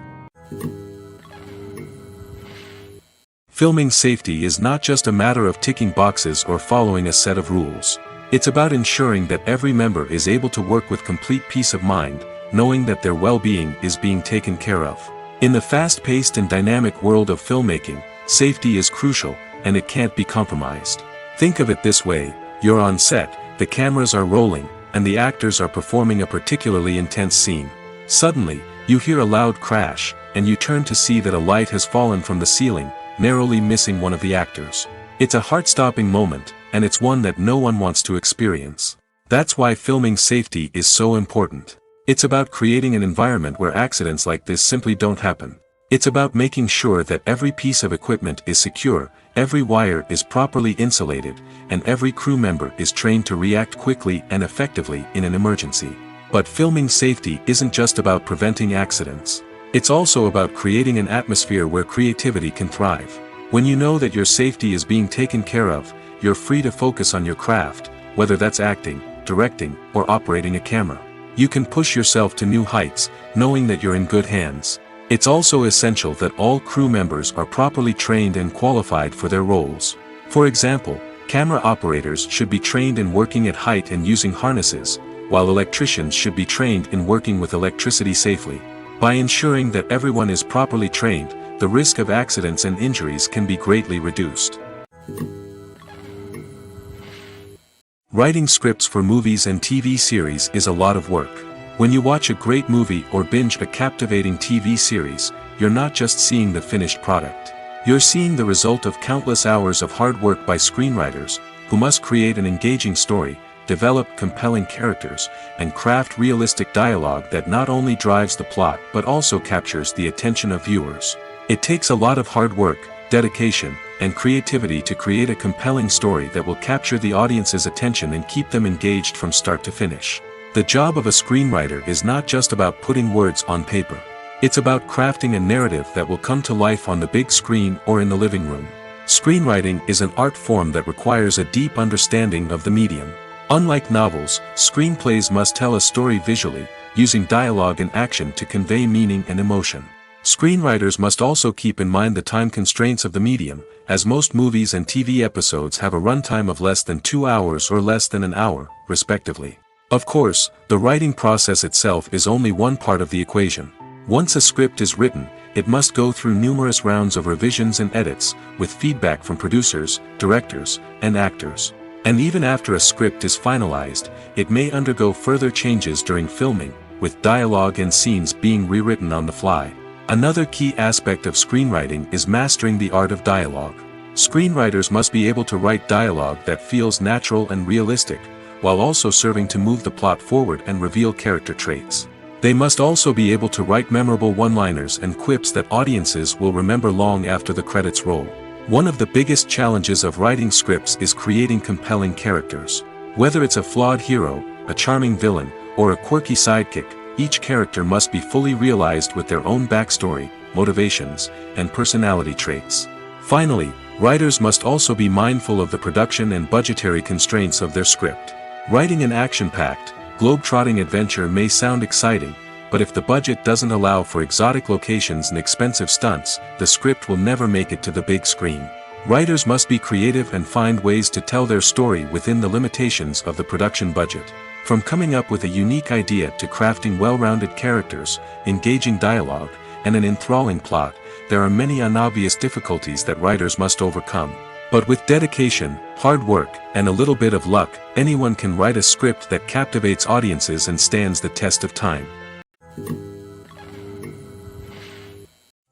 Filming safety is not just a matter of ticking boxes or following a set of rules. It's about ensuring that every member is able to work with complete peace of mind, knowing that their well-being is being taken care of. In the fast-paced and dynamic world of filmmaking, safety is crucial, and it can't be compromised. Think of it this way: you're on set, the cameras are rolling, and the actors are performing a particularly intense scene. Suddenly, you hear a loud crash, and you turn to see that a light has fallen from the ceiling, narrowly missing one of the actors. It's a heart-stopping moment, and it's one that no one wants to experience. That's why filming safety is so important. It's about creating an environment where accidents like this simply don't happen. It's about making sure that every piece of equipment is secure, every wire is properly insulated, and every crew member is trained to react quickly and effectively in an emergency. But filming safety isn't just about preventing accidents. It's also about creating an atmosphere where creativity can thrive. When you know that your safety is being taken care of, you're free to focus on your craft, whether that's acting, directing, or operating a camera. You can push yourself to new heights, knowing that you're in good hands. It's also essential that all crew members are properly trained and qualified for their roles. For example, camera operators should be trained in working at height and using harnesses, while electricians should be trained in working with electricity safely. By ensuring that everyone is properly trained, the risk of accidents and injuries can be greatly reduced. Writing scripts for movies and TV series is a lot of work. When you watch a great movie or binge a captivating TV series, you're not just seeing the finished product. You're seeing the result of countless hours of hard work by screenwriters, who must create an engaging story, develop compelling characters, and craft realistic dialogue that not only drives the plot but also captures the attention of viewers. It takes a lot of hard work, dedication, and creativity to create a compelling story that will capture the audience's attention and keep them engaged from start to finish. The job of a screenwriter is not just about putting words on paper. It's about crafting a narrative that will come to life on the big screen or in the living room. Screenwriting is an art form that requires a deep understanding of the medium. Unlike novels, screenplays must tell a story visually, using dialogue and action to convey meaning and emotion. Screenwriters must also keep in mind the time constraints of the medium, as most movies and TV episodes have a runtime of less than 2 hours or less than an hour, respectively. Of course, the writing process itself is only one part of the equation. Once a script is written, it must go through numerous rounds of revisions and edits, with feedback from producers, directors, and actors. And even after a script is finalized, it may undergo further changes during filming, with dialogue and scenes being rewritten on the fly. Another key aspect of screenwriting is mastering the art of dialogue. Screenwriters must be able to write dialogue that feels natural and realistic, while also serving to move the plot forward and reveal character traits. They must also be able to write memorable one-liners and quips that audiences will remember long after the credits roll. One of the biggest challenges of writing scripts is creating compelling characters. Whether it's a flawed hero, a charming villain, or a quirky sidekick, each character must be fully realized with their own backstory, motivations, and personality traits. Finally, writers must also be mindful of the production and budgetary constraints of their script. Writing an action-packed, globe-trotting adventure may sound exciting, but if the budget doesn't allow for exotic locations and expensive stunts, the script will never make it to the big screen. Writers must be creative and find ways to tell their story within the limitations of the production budget. From coming up with a unique idea to crafting well-rounded characters, engaging dialogue, and an enthralling plot, there are many unobvious difficulties that writers must overcome. But with dedication, hard work, and a little bit of luck, anyone can write a script that captivates audiences and stands the test of time.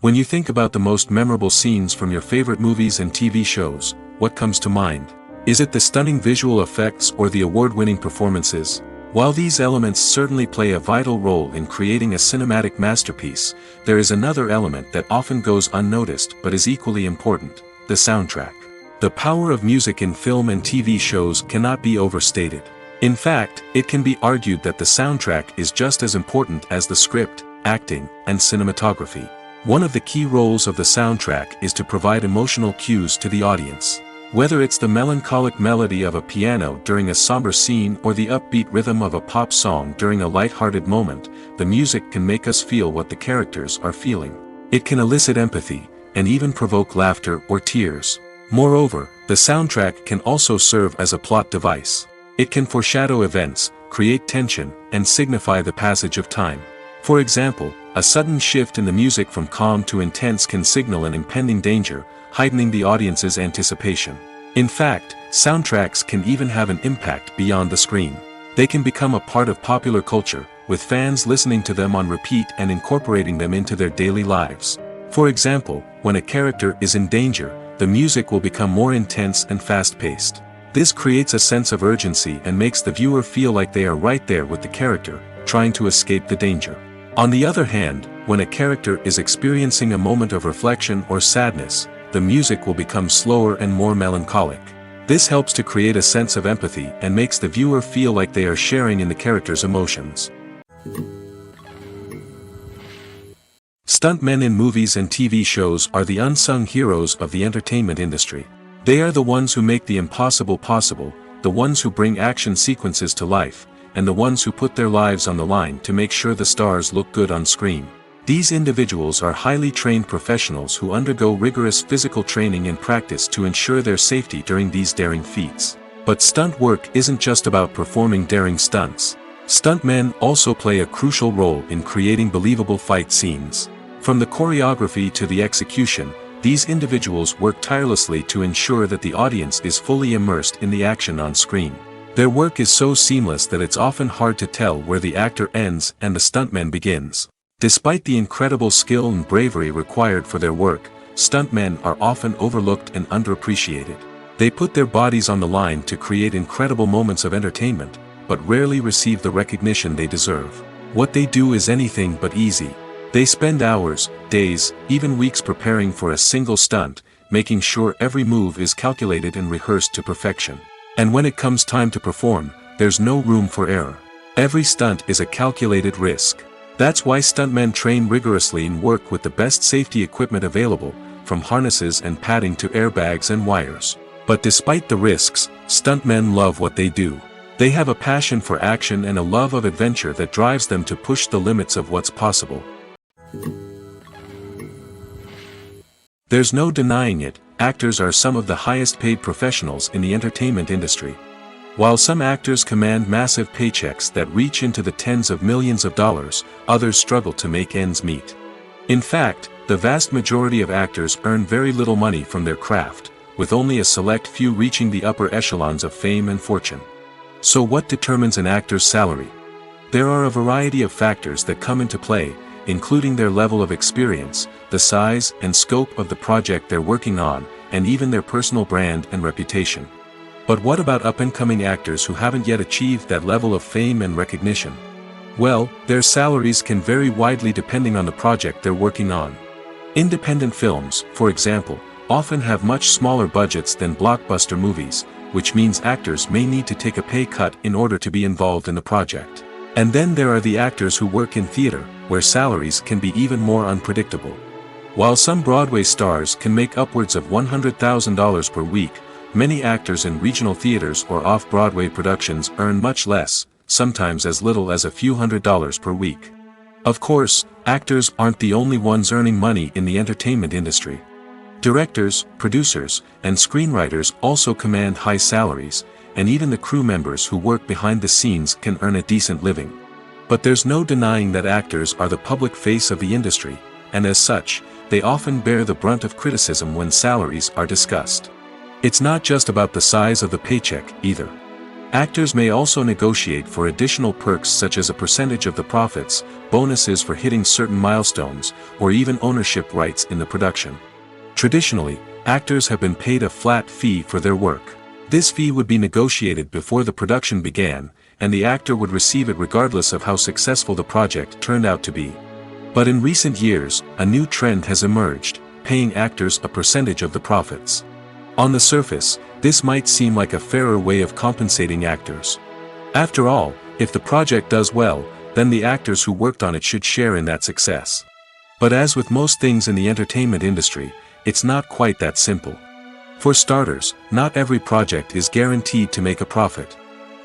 When you think about the most memorable scenes from your favorite movies and TV shows, what comes to mind? Is it the stunning visual effects or the award-winning performances? While these elements certainly play a vital role in creating a cinematic masterpiece, there is another element that often goes unnoticed but is equally important: the soundtrack. The power of music in film and TV shows cannot be overstated. In fact, it can be argued that the soundtrack is just as important as the script, acting, and cinematography. One of the key roles of the soundtrack is to provide emotional cues to the audience. Whether it's the melancholic melody of a piano during a somber scene or the upbeat rhythm of a pop song during a light-hearted moment, the music can make us feel what the characters are feeling. It can elicit empathy, and even provoke laughter or tears. Moreover, the soundtrack can also serve as a plot device. It can foreshadow events, create tension, and signify the passage of time. For example, a sudden shift in the music from calm to intense can signal an impending danger, heightening the audience's anticipation. In fact, soundtracks can even have an impact beyond the screen. They can become a part of popular culture, with fans listening to them on repeat and incorporating them into their daily lives. For example, when a character is in danger, the music will become more intense and fast-paced. This creates a sense of urgency and makes the viewer feel like they are right there with the character, trying to escape the danger. On the other hand, when a character is experiencing a moment of reflection or sadness, the music will become slower and more melancholic. This helps to create a sense of empathy and makes the viewer feel like they are sharing in the character's emotions. Stuntmen in movies and TV shows are the unsung heroes of the entertainment industry. They are the ones who make the impossible possible, the ones who bring action sequences to life, and the ones who put their lives on the line to make sure the stars look good on screen. These individuals are highly trained professionals who undergo rigorous physical training and practice to ensure their safety during these daring feats. But stunt work isn't just about performing daring stunts. Stuntmen also play a crucial role in creating believable fight scenes. From the choreography to the execution, these individuals work tirelessly to ensure that the audience is fully immersed in the action on screen. Their work is so seamless that it's often hard to tell where the actor ends and the stuntman begins. Despite the incredible skill and bravery required for their work, stuntmen are often overlooked and underappreciated. They put their bodies on the line to create incredible moments of entertainment, but rarely receive the recognition they deserve. What they do is anything but easy. They spend hours, days, even weeks preparing for a single stunt, making sure every move is calculated and rehearsed to perfection. And when it comes time to perform, there's no room for error. Every stunt is a calculated risk. That's why stuntmen train rigorously and work with the best safety equipment available, from harnesses and padding to airbags and wires. But despite the risks, stuntmen love what they do. They have a passion for action and a love of adventure that drives them to push the limits of what's possible. There's no denying it, actors are some of the highest paid professionals in the entertainment industry. While some actors command massive paychecks that reach into the tens of millions of dollars, others struggle to make ends meet. In fact, the vast majority of actors earn very little money from their craft, with only a select few reaching the upper echelons of fame and fortune. So what determines an actor's salary? There are a variety of factors that come into play, including their level of experience, the size and scope of the project they're working on, and even their personal brand and reputation. But what about up-and-coming actors who haven't yet achieved that level of fame and recognition? Well, their salaries can vary widely depending on the project they're working on. Independent films, for example, often have much smaller budgets than blockbuster movies, which means actors may need to take a pay cut in order to be involved in the project. And then there are the actors who work in theater, where salaries can be even more unpredictable. While some Broadway stars can make upwards of $100,000 per week, many actors in regional theaters or off-Broadway productions earn much less, sometimes as little as a few $100s per week. Of course, actors aren't the only ones earning money in the entertainment industry. Directors, producers, and screenwriters also command high salaries, and even the crew members who work behind the scenes can earn a decent living. But there's no denying that actors are the public face of the industry, and as such, they often bear the brunt of criticism when salaries are discussed. It's not just about the size of the paycheck, either. Actors may also negotiate for additional perks such as a percentage of the profits, bonuses for hitting certain milestones, or even ownership rights in the production. Traditionally, actors have been paid a flat fee for their work. This fee would be negotiated before the production began, and the actor would receive it regardless of how successful the project turned out to be. But in recent years, a new trend has emerged, paying actors a percentage of the profits. On the surface, this might seem like a fairer way of compensating actors. After all, if the project does well, then the actors who worked on it should share in that success. But as with most things in the entertainment industry, it's not quite that simple. For starters, not every project is guaranteed to make a profit.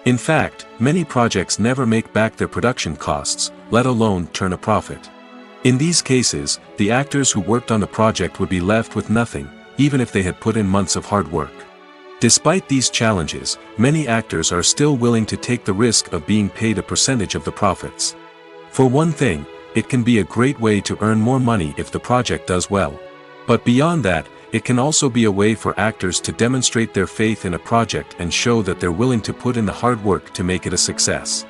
In fact, many projects never make back their production costs, let alone turn a profit. In these cases, the actors who worked on the project would be left with nothing, even if they had put in months of hard work. Despite these challenges, many actors are still willing to take the risk of being paid a percentage of the profits. For one thing, it can be a great way to earn more money if the project does well. But beyond that, it can also be a way for actors to demonstrate their faith in a project and show that they're willing to put in the hard work to make it a success.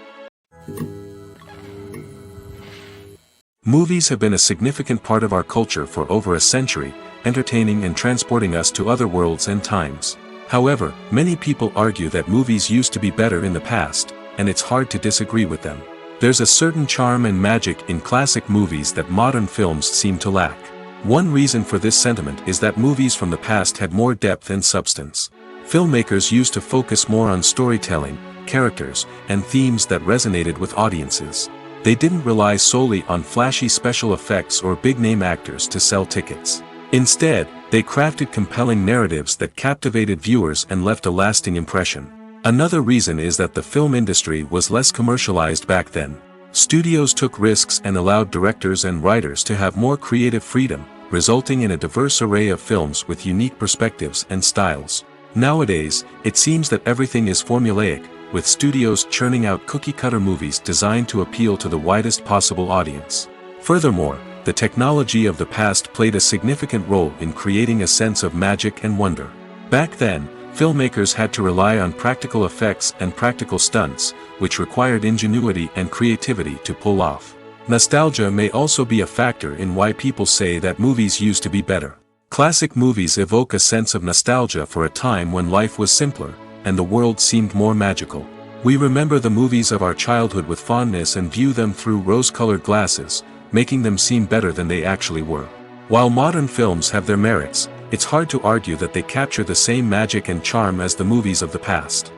Movies have been a significant part of our culture for over a century, entertaining and transporting us to other worlds and times. However, many people argue that movies used to be better in the past, and it's hard to disagree with them. There's a certain charm and magic in classic movies that modern films seem to lack. One reason for this sentiment is that movies from the past had more depth and substance. Filmmakers used to focus more on storytelling, characters, and themes that resonated with audiences. They didn't rely solely on flashy special effects or big-name actors to sell tickets. Instead, they crafted compelling narratives that captivated viewers and left a lasting impression. Another reason is that the film industry was less commercialized back then. Studios took risks and allowed directors and writers to have more creative freedom, resulting in a diverse array of films with unique perspectives and styles. Nowadays, it seems that everything is formulaic, with studios churning out cookie-cutter movies designed to appeal to the widest possible audience. Furthermore, the technology of the past played a significant role in creating a sense of magic and wonder. Back then, filmmakers had to rely on practical effects and practical stunts, which required ingenuity and creativity to pull off. Nostalgia may also be a factor in why people say that movies used to be better. Classic movies evoke a sense of nostalgia for a time when life was simpler, and the world seemed more magical. We remember the movies of our childhood with fondness and view them through rose-colored glasses, making them seem better than they actually were. While modern films have their merits, it's hard to argue that they capture the same magic and charm as the movies of the past.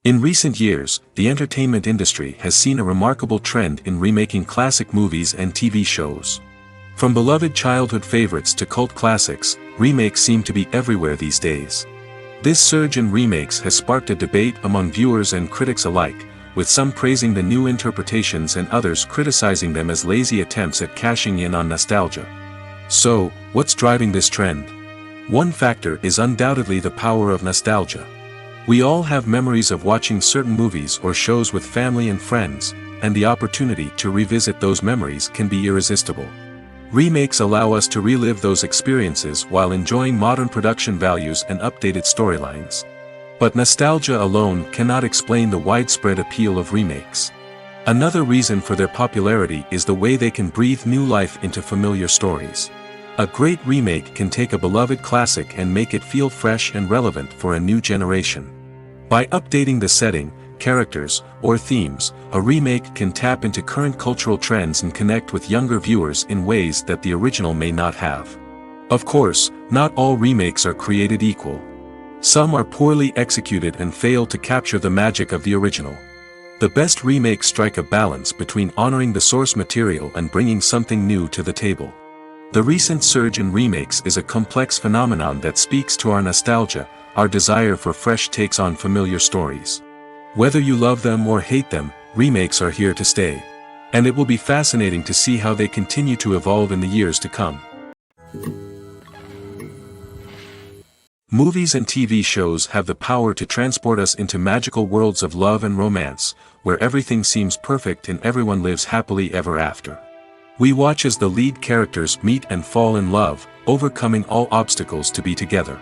In recent years, the entertainment industry has seen a remarkable trend in remaking classic movies and TV shows. From beloved childhood favorites to cult classics, remakes seem to be everywhere these days. This surge in remakes has sparked a debate among viewers and critics alike, with some praising the new interpretations and others criticizing them as lazy attempts at cashing in on nostalgia. So, what's driving this trend? One factor is undoubtedly the power of nostalgia. We all have memories of watching certain movies or shows with family and friends, and the opportunity to revisit those memories can be irresistible. Remakes allow us to relive those experiences while enjoying modern production values and updated storylines. But nostalgia alone cannot explain the widespread appeal of remakes. Another reason for their popularity is the way they can breathe new life into familiar stories. A great remake can take a beloved classic and make it feel fresh and relevant for a new generation. By updating the setting, characters, or themes, a remake can tap into current cultural trends and connect with younger viewers in ways that the original may not have. Of course, not all remakes are created equal. Some are poorly executed and fail to capture the magic of the original. The best remakes strike a balance between honoring the source material and bringing something new to the table. The recent surge in remakes is a complex phenomenon that speaks to our nostalgia, our desire for fresh takes on familiar stories. Whether you love them or hate them, remakes are here to stay. And it will be fascinating to see how they continue to evolve in the years to come. Movies and TV shows have the power to transport us into magical worlds of love and romance, where everything seems perfect and everyone lives happily ever after. We watch as the lead characters meet and fall in love, overcoming all obstacles to be together.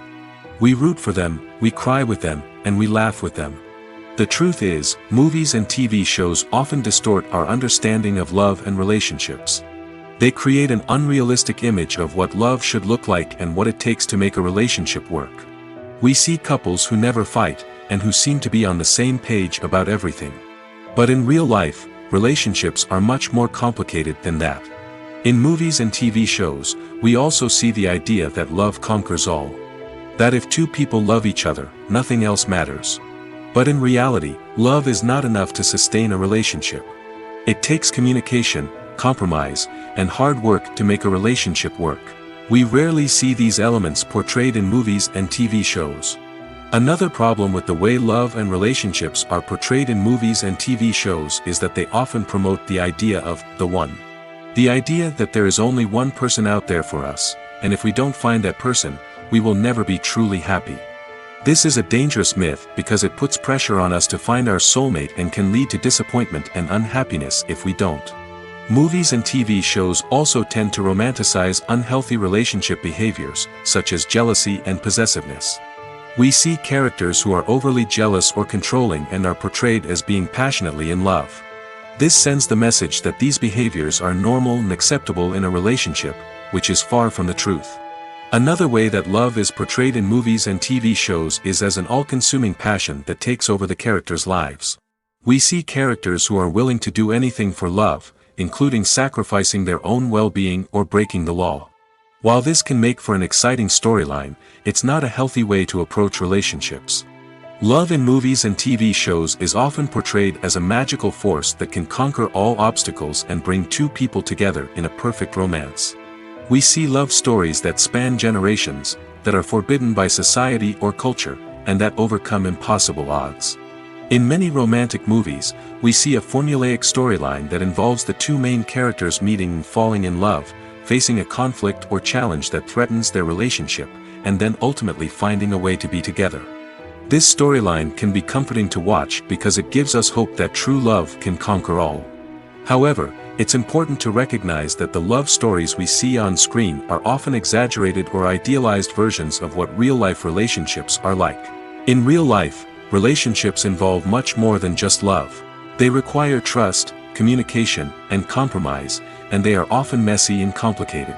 We root for them, we cry with them, and we laugh with them. The truth is, movies and TV shows often distort our understanding of love and relationships. They create an unrealistic image of what love should look like and what it takes to make a relationship work. We see couples who never fight, and who seem to be on the same page about everything. But in real life, relationships are much more complicated than that. In movies and TV shows, we also see the idea that love conquers all. That if two people love each other, nothing else matters. But in reality, love is not enough to sustain a relationship. It takes communication, compromise, and hard work to make a relationship work. We rarely see these elements portrayed in movies and TV shows. Another problem with the way love and relationships are portrayed in movies and TV shows is that they often promote the idea of the one. The idea that there is only one person out there for us, and if we don't find that person, we will never be truly happy. This is a dangerous myth because it puts pressure on us to find our soulmate and can lead to disappointment and unhappiness if we don't. Movies and TV shows also tend to romanticize unhealthy relationship behaviors, such as jealousy and possessiveness. We see characters who are overly jealous or controlling and are portrayed as being passionately in love. This sends the message that these behaviors are normal and acceptable in a relationship, which is far from the truth. Another way that love is portrayed in movies and TV shows is as an all-consuming passion that takes over the characters' lives. We see characters who are willing to do anything for love, including sacrificing their own well-being or breaking the law. While this can make for an exciting storyline, it's not a healthy way to approach relationships. Love in movies and TV shows is often portrayed as a magical force that can conquer all obstacles and bring two people together in a perfect romance. We see love stories that span generations, that are forbidden by society or culture, and that overcome impossible odds. In many romantic movies, we see a formulaic storyline that involves the two main characters meeting and falling in love, facing a conflict or challenge that threatens their relationship, and then ultimately finding a way to be together. This storyline can be comforting to watch because it gives us hope that true love can conquer all. However, it's important to recognize that the love stories we see on screen are often exaggerated or idealized versions of what real-life relationships are like. In real life, relationships involve much more than just love. They require trust, communication, and compromise, and they are often messy and complicated.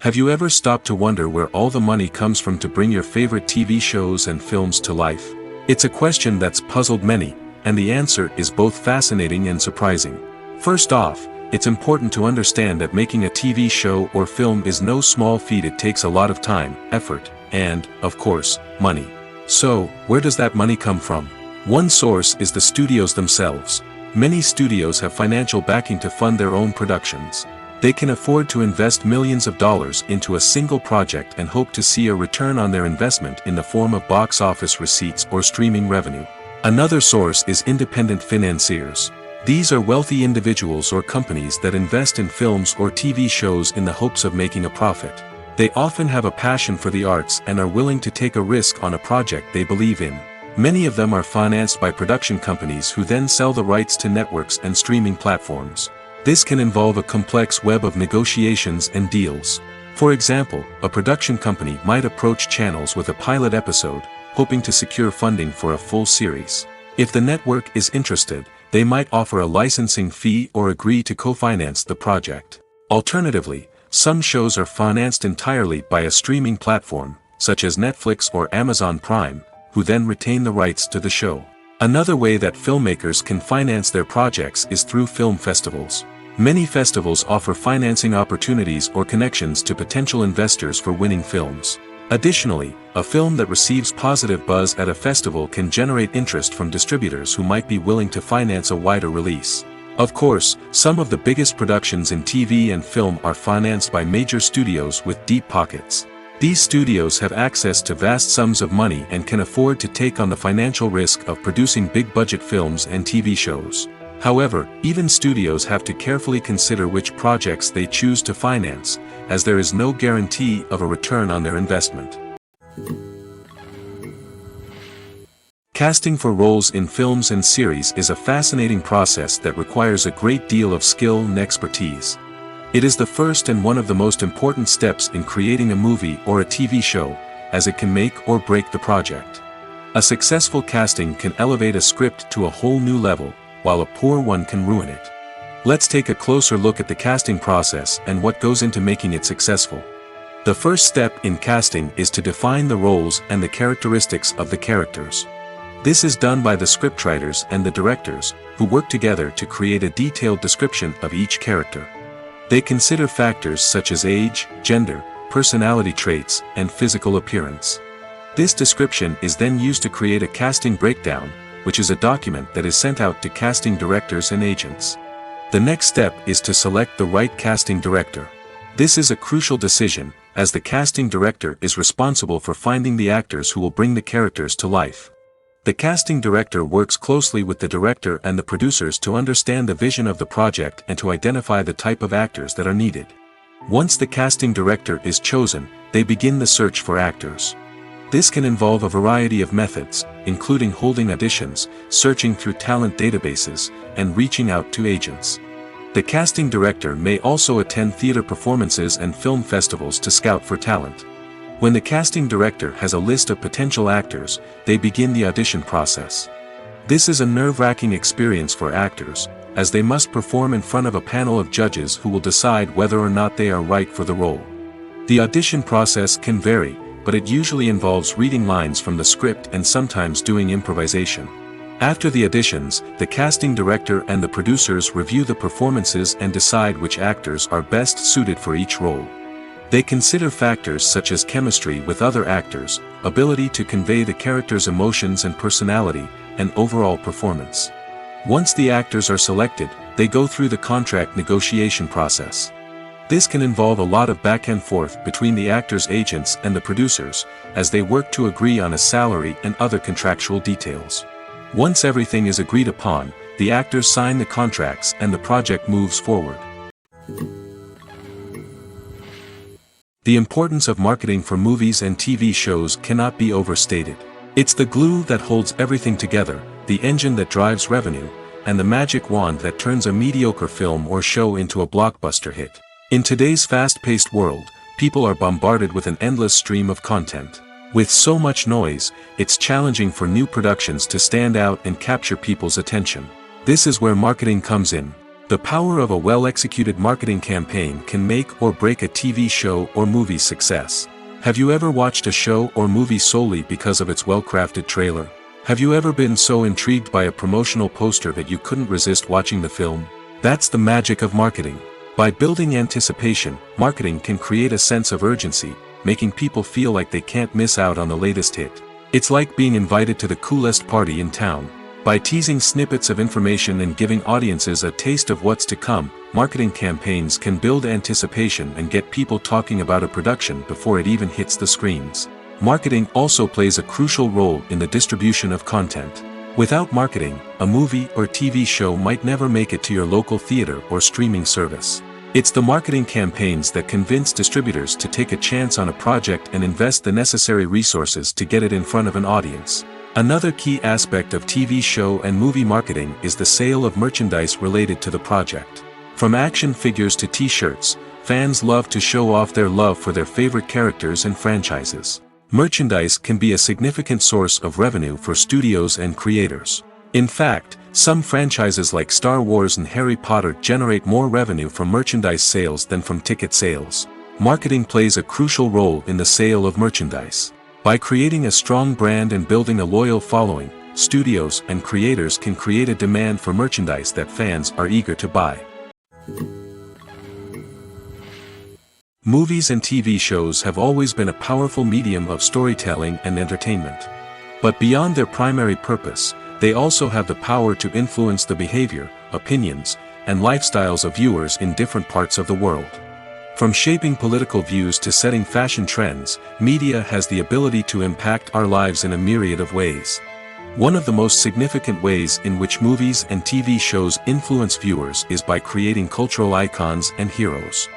Have you ever stopped to wonder where all the money comes from to bring your favorite TV shows and films to life? It's a question that's puzzled many, and the answer is both fascinating and surprising. First off, it's important to understand that making a TV show or film is no small feat. It takes a lot of time, effort, and, of course, money. So, where does that money come from? One source is the studios themselves. Many studios have financial backing to fund their own productions. They can afford to invest millions of dollars into a single project and hope to see a return on their investment in the form of box office receipts or streaming revenue. Another source is independent financiers. These are wealthy individuals or companies that invest in films or TV shows in the hopes of making a profit. They often have a passion for the arts and are willing to take a risk on a project they believe in. Many of them are financed by production companies who then sell the rights to networks and streaming platforms. This can involve a complex web of negotiations and deals. For example, a production company might approach channels with a pilot episode, hoping to secure funding for a full series. If the network is interested, they might offer a licensing fee or agree to co-finance the project. Alternatively, some shows are financed entirely by a streaming platform, such as Netflix or Amazon Prime, who then retain the rights to the show. Another way that filmmakers can finance their projects is through film festivals. Many festivals offer financing opportunities or connections to potential investors for winning films. Additionally, a film that receives positive buzz at a festival can generate interest from distributors who might be willing to finance a wider release. Of course, some of the biggest productions in TV and film are financed by major studios with deep pockets. These studios have access to vast sums of money and can afford to take on the financial risk of producing big-budget films and TV shows. However, even studios have to carefully consider which projects they choose to finance, as there is no guarantee of a return on their investment. Casting for roles in films and series is a fascinating process that requires a great deal of skill and expertise. It is the first and one of the most important steps in creating a movie or a TV show, as it can make or break the project. A successful casting can elevate a script to a whole new level, while a poor one can ruin it. Let's take a closer look at the casting process and what goes into making it successful. The first step in casting is to define the roles and the characteristics of the characters. This is done by the scriptwriters and the directors, who work together to create a detailed description of each character. They consider factors such as age, gender, personality traits, and physical appearance. This description is then used to create a casting breakdown, which is a document that is sent out to casting directors and agents. The next step is to select the right casting director. This is a crucial decision, as the casting director is responsible for finding the actors who will bring the characters to life. The casting director works closely with the director and the producers to understand the vision of the project and to identify the type of actors that are needed. Once the casting director is chosen, they begin the search for actors. This can involve a variety of methods, including holding auditions, searching through talent databases, and reaching out to agents. The casting director may also attend theater performances and film festivals to scout for talent. When the casting director has a list of potential actors, they begin the audition process. This is a nerve-wracking experience for actors, as they must perform in front of a panel of judges who will decide whether or not they are right for the role. The audition process can vary, but it usually involves reading lines from the script and sometimes doing improvisation. After the auditions, the casting director and the producers review the performances and decide which actors are best suited for each role. They consider factors such as chemistry with other actors, ability to convey the character's emotions and personality, and overall performance. Once the actors are selected, they go through the contract negotiation process. This can involve a lot of back and forth between the actors' agents and the producers, as they work to agree on a salary and other contractual details. Once everything is agreed upon, the actors sign the contracts and the project moves forward. The importance of marketing for movies and TV shows cannot be overstated. It's the glue that holds everything together, the engine that drives revenue, and the magic wand that turns a mediocre film or show into a blockbuster hit. In today's fast-paced world, people are bombarded with an endless stream of content. With so much noise, it's challenging for new productions to stand out and capture people's attention. This is where marketing comes in. The power of a well-executed marketing campaign can make or break a TV show or movie's success. Have you ever watched a show or movie solely because of its well-crafted trailer? Have you ever been so intrigued by a promotional poster that you couldn't resist watching the film? That's the magic of marketing. By building anticipation, marketing can create a sense of urgency, making people feel like they can't miss out on the latest hit. It's like being invited to the coolest party in town. By teasing snippets of information and giving audiences a taste of what's to come, marketing campaigns can build anticipation and get people talking about a production before it even hits the screens. Marketing also plays a crucial role in the distribution of content. Without marketing, a movie or TV show might never make it to your local theater or streaming service. It's the marketing campaigns that convince distributors to take a chance on a project and invest the necessary resources to get it in front of an audience. Another key aspect of TV show and movie marketing is the sale of merchandise related to the project. From action figures to t-shirts, fans love to show off their love for their favorite characters and franchises. Merchandise can be a significant source of revenue for studios and creators. In fact, some franchises like Star Wars and Harry Potter generate more revenue from merchandise sales than from ticket sales. Marketing plays a crucial role in the sale of merchandise. By creating a strong brand and building a loyal following, studios and creators can create a demand for merchandise that fans are eager to buy. Movies and TV shows have always been a powerful medium of storytelling and entertainment. But beyond their primary purpose, they also have the power to influence the behavior, opinions, and lifestyles of viewers in different parts of the world. From shaping political views to setting fashion trends, media has the ability to impact our lives in a myriad of ways. One of the most significant ways in which movies and TV shows influence viewers is by creating cultural icons and heroes.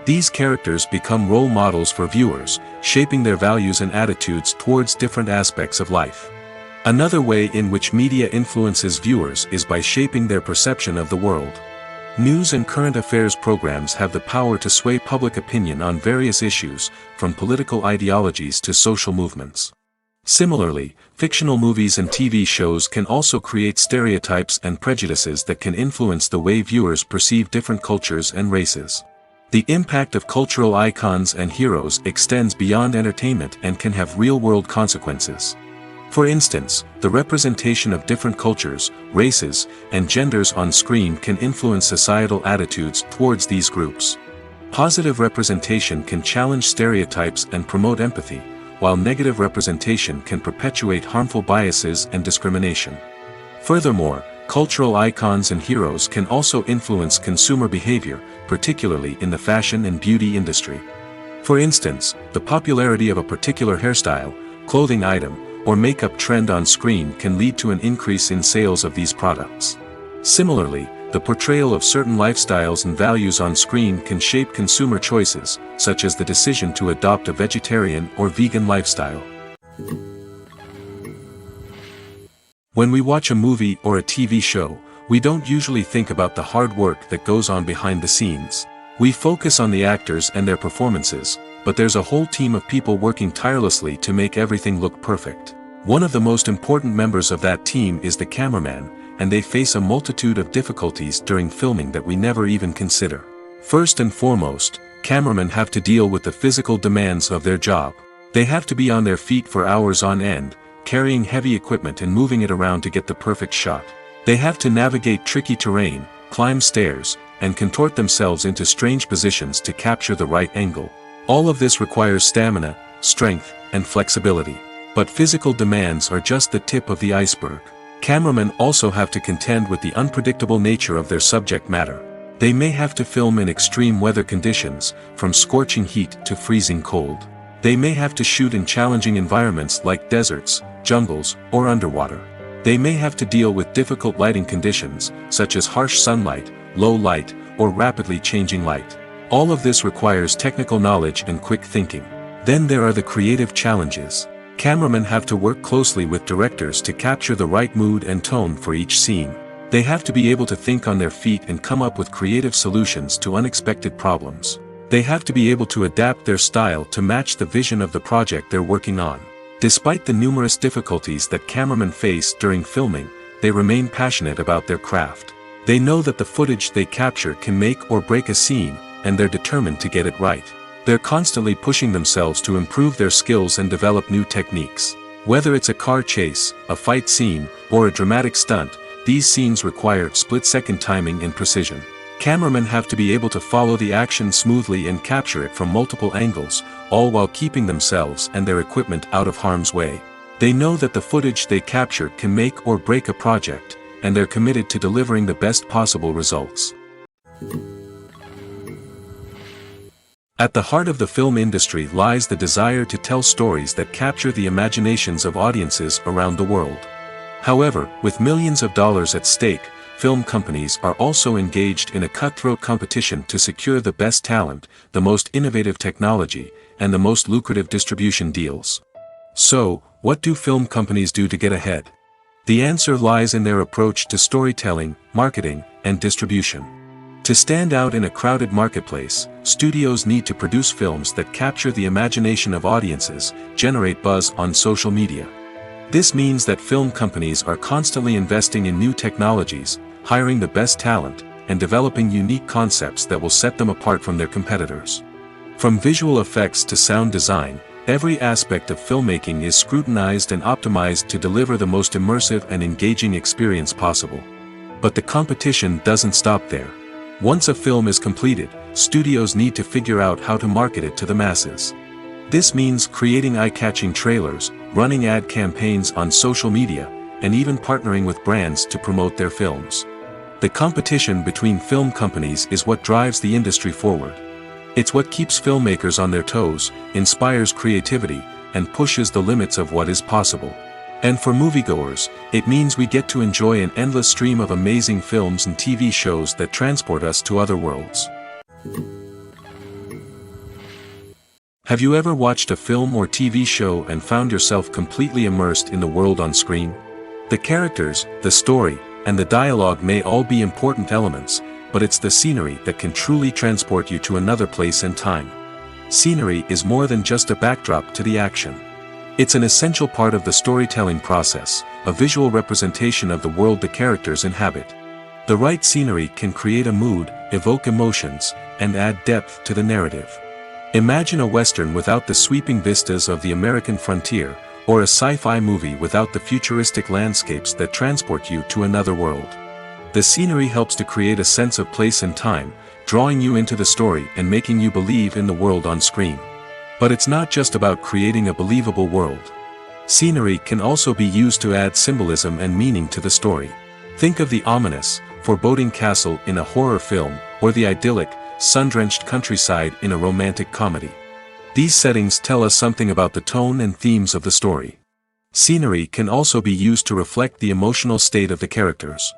These characters become role models for viewers, shaping their values and attitudes towards different aspects of life. Another way in which media influences viewers is by shaping their perception of the world. News and current affairs programs have the power to sway public opinion on various issues, from political ideologies to social movements. Similarly, fictional movies and TV shows can also create stereotypes and prejudices that can influence the way viewers perceive different cultures and races. The impact of cultural icons and heroes extends beyond entertainment and can have real-world consequences. For instance, the representation of different cultures, races, and genders on screen can influence societal attitudes towards these groups. Positive representation can challenge stereotypes and promote empathy, while negative representation can perpetuate harmful biases and discrimination. Furthermore, cultural icons and heroes can also influence consumer behavior, particularly in the fashion and beauty industry. For instance, the popularity of a particular hairstyle, clothing item, or makeup trend on screen can lead to an increase in sales of these products. Similarly, the portrayal of certain lifestyles and values on screen can shape consumer choices, such as the decision to adopt a vegetarian or vegan lifestyle. When we watch a movie or a TV show, we don't usually think about the hard work that goes on behind the scenes. We focus on the actors and their performances, but there's a whole team of people working tirelessly to make everything look perfect. One of the most important members of that team is the cameraman, and they face a multitude of difficulties during filming that we never even consider. First and foremost, cameramen have to deal with the physical demands of their job. They have to be on their feet for hours on end, carrying heavy equipment and moving it around to get the perfect shot. They have to navigate tricky terrain, climb stairs, and contort themselves into strange positions to capture the right angle. All of this requires stamina, strength, and flexibility. But physical demands are just the tip of the iceberg. Cameramen also have to contend with the unpredictable nature of their subject matter. They may have to film in extreme weather conditions, from scorching heat to freezing cold. They may have to shoot in challenging environments like deserts, jungles, or underwater. They may have to deal with difficult lighting conditions, such as harsh sunlight, low light, or rapidly changing light. All of this requires technical knowledge and quick thinking. Then there are the creative challenges. Cameramen have to work closely with directors to capture the right mood and tone for each scene. They have to be able to think on their feet and come up with creative solutions to unexpected problems. They have to be able to adapt their style to match the vision of the project they're working on. Despite the numerous difficulties that cameramen face during filming, they remain passionate about their craft. They know that the footage they capture can make or break a scene, and they're determined to get it right. They're constantly pushing themselves to improve their skills and develop new techniques. Whether it's a car chase, a fight scene, or a dramatic stunt, these scenes require split-second timing and precision. Cameramen have to be able to follow the action smoothly and capture it from multiple angles, all while keeping themselves and their equipment out of harm's way. They know that the footage they capture can make or break a project, and they're committed to delivering the best possible results. At the heart of the film industry lies the desire to tell stories that capture the imaginations of audiences around the world. However, with millions of dollars at stake, film companies are also engaged in a cutthroat competition to secure the best talent, the most innovative technology, and the most lucrative distribution deals. So, what do film companies do to get ahead? The answer lies in their approach to storytelling, marketing, and distribution. To stand out in a crowded marketplace, studios need to produce films that capture the imagination of audiences, generate buzz on social media. This means that film companies are constantly investing in new technologies, hiring the best talent, and developing unique concepts that will set them apart from their competitors. From visual effects to sound design, every aspect of filmmaking is scrutinized and optimized to deliver the most immersive and engaging experience possible. But the competition doesn't stop there. Once a film is completed, studios need to figure out how to market it to the masses. This means creating eye-catching trailers, running ad campaigns on social media, and even partnering with brands to promote their films. The competition between film companies is what drives the industry forward. It's what keeps filmmakers on their toes, inspires creativity, and pushes the limits of what is possible. And for moviegoers, it means we get to enjoy an endless stream of amazing films and TV shows that transport us to other worlds. Have you ever watched a film or TV show and found yourself completely immersed in the world on screen? The characters, the story, and the dialogue may all be important elements, but it's the scenery that can truly transport you to another place and time. Scenery is more than just a backdrop to the action. It's an essential part of the storytelling process, a visual representation of the world the characters inhabit. The right scenery can create a mood, evoke emotions, and add depth to the narrative. Imagine a Western without the sweeping vistas of the American frontier, or a sci-fi movie without the futuristic landscapes that transport you to another world. The scenery helps to create a sense of place and time, drawing you into the story and making you believe in the world on screen. But it's not just about creating a believable world. Scenery can also be used to add symbolism and meaning to the story. Think of the ominous, foreboding castle in a horror film, or the idyllic, sun-drenched countryside in a romantic comedy. These settings tell us something about the tone and themes of the story. Scenery can also be used to reflect the emotional state of the characters.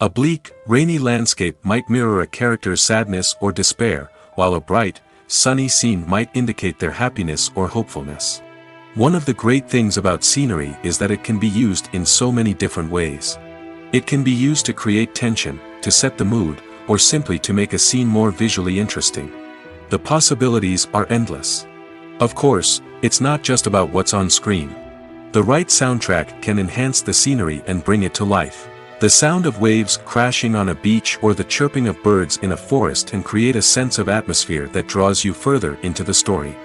A bleak, rainy landscape might mirror a character's sadness or despair, while a bright, sunny scene might indicate their happiness or hopefulness. One of the great things about scenery is that it can be used in so many different ways. It can be used to create tension, to set the mood, or simply to make a scene more visually interesting. The possibilities are endless. Of course, it's not just about what's on screen. The right soundtrack can enhance the scenery and bring it to life. The sound of waves crashing on a beach or the chirping of birds in a forest can create a sense of atmosphere that draws you further into the story.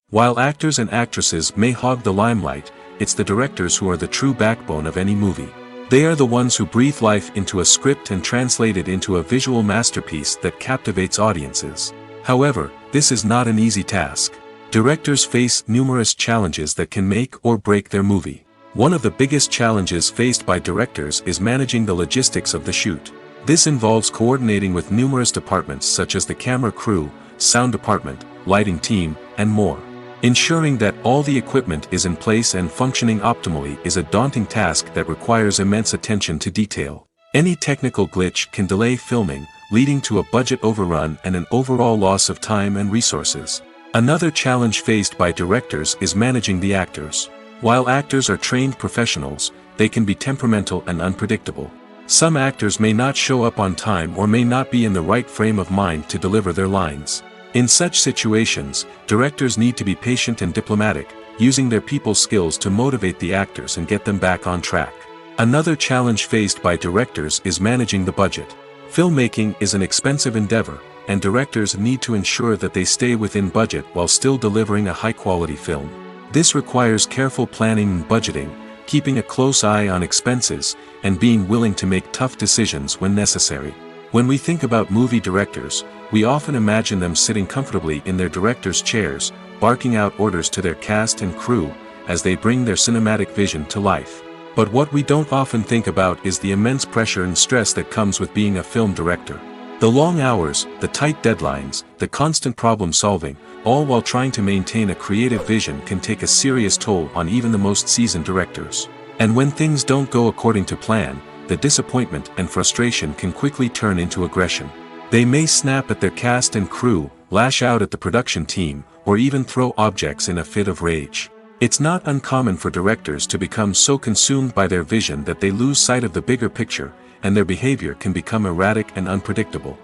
While actors and actresses may hog the limelight, it's the directors who are the true backbone of any movie. They are the ones who breathe life into a script and translate it into a visual masterpiece that captivates audiences. However, this is not an easy task. Directors face numerous challenges that can make or break their movie. One of the biggest challenges faced by directors is managing the logistics of the shoot. This involves coordinating with numerous departments such as the camera crew, sound department, lighting team, and more. Ensuring that all the equipment is in place and functioning optimally is a daunting task that requires immense attention to detail. Any technical glitch can delay filming, leading to a budget overrun and an overall loss of time and resources. Another challenge faced by directors is managing the actors. While actors are trained professionals, they can be temperamental and unpredictable. Some actors may not show up on time or may not be in the right frame of mind to deliver their lines. In such situations, directors need to be patient and diplomatic, using their people skills to motivate the actors and get them back on track. Another challenge faced by directors is managing the budget. Filmmaking is an expensive endeavor, and directors need to ensure that they stay within budget while still delivering a high-quality film. This requires careful planning and budgeting, keeping a close eye on expenses, and being willing to make tough decisions when necessary. When we think about movie directors, we often imagine them sitting comfortably in their director's chairs, barking out orders to their cast and crew, as they bring their cinematic vision to life. But what we don't often think about is the immense pressure and stress that comes with being a film director. The long hours, the tight deadlines, the constant problem solving, all while trying to maintain a creative vision can take a serious toll on even the most seasoned directors. And when things don't go according to plan, the disappointment and frustration can quickly turn into aggression. They may snap at their cast and crew, lash out at the production team, or even throw objects in a fit of rage. It's not uncommon for directors to become so consumed by their vision that they lose sight of the bigger picture, and their behavior can become erratic and unpredictable.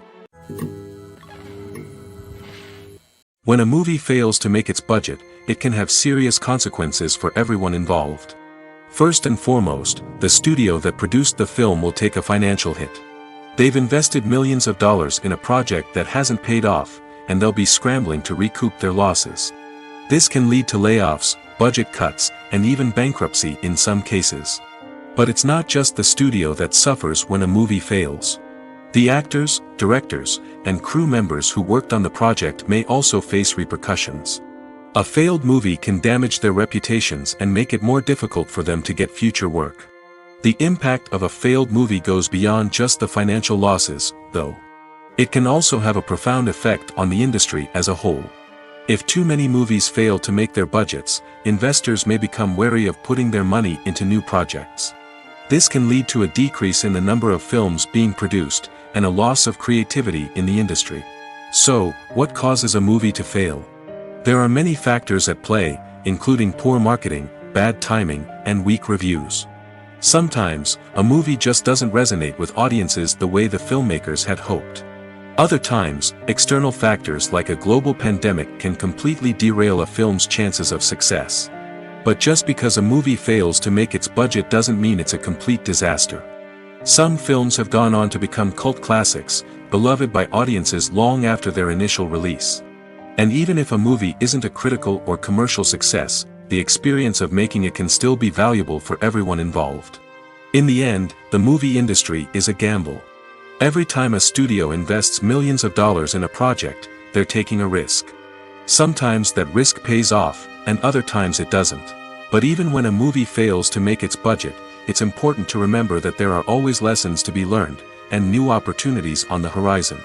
When a movie fails to make its budget, it can have serious consequences for everyone involved. First and foremost, the studio that produced the film will take a financial hit. They've invested millions of dollars in a project that hasn't paid off, and they'll be scrambling to recoup their losses. This can lead to layoffs, budget cuts, and even bankruptcy in some cases. But it's not just the studio that suffers when a movie fails. The actors, directors, and crew members who worked on the project may also face repercussions. A failed movie can damage their reputations and make it more difficult for them to get future work. The impact of a failed movie goes beyond just the financial losses, though. It can also have a profound effect on the industry as a whole. If too many movies fail to make their budgets, investors may become wary of putting their money into new projects. This can lead to a decrease in the number of films being produced, and a loss of creativity in the industry. So, what causes a movie to fail? There are many factors at play, including poor marketing, bad timing, and weak reviews. Sometimes, a movie just doesn't resonate with audiences the way the filmmakers had hoped. Other times, external factors like a global pandemic can completely derail a film's chances of success. But just because a movie fails to make its budget doesn't mean it's a complete disaster. Some films have gone on to become cult classics, beloved by audiences long after their initial release. And even if a movie isn't a critical or commercial success, the experience of making it can still be valuable for everyone involved. In the end, the movie industry is a gamble. Every time a studio invests millions of dollars in a project, they're taking a risk. Sometimes that risk pays off, and other times it doesn't. But even when a movie fails to make its budget, it's important to remember that there are always lessons to be learned, and new opportunities on the horizon.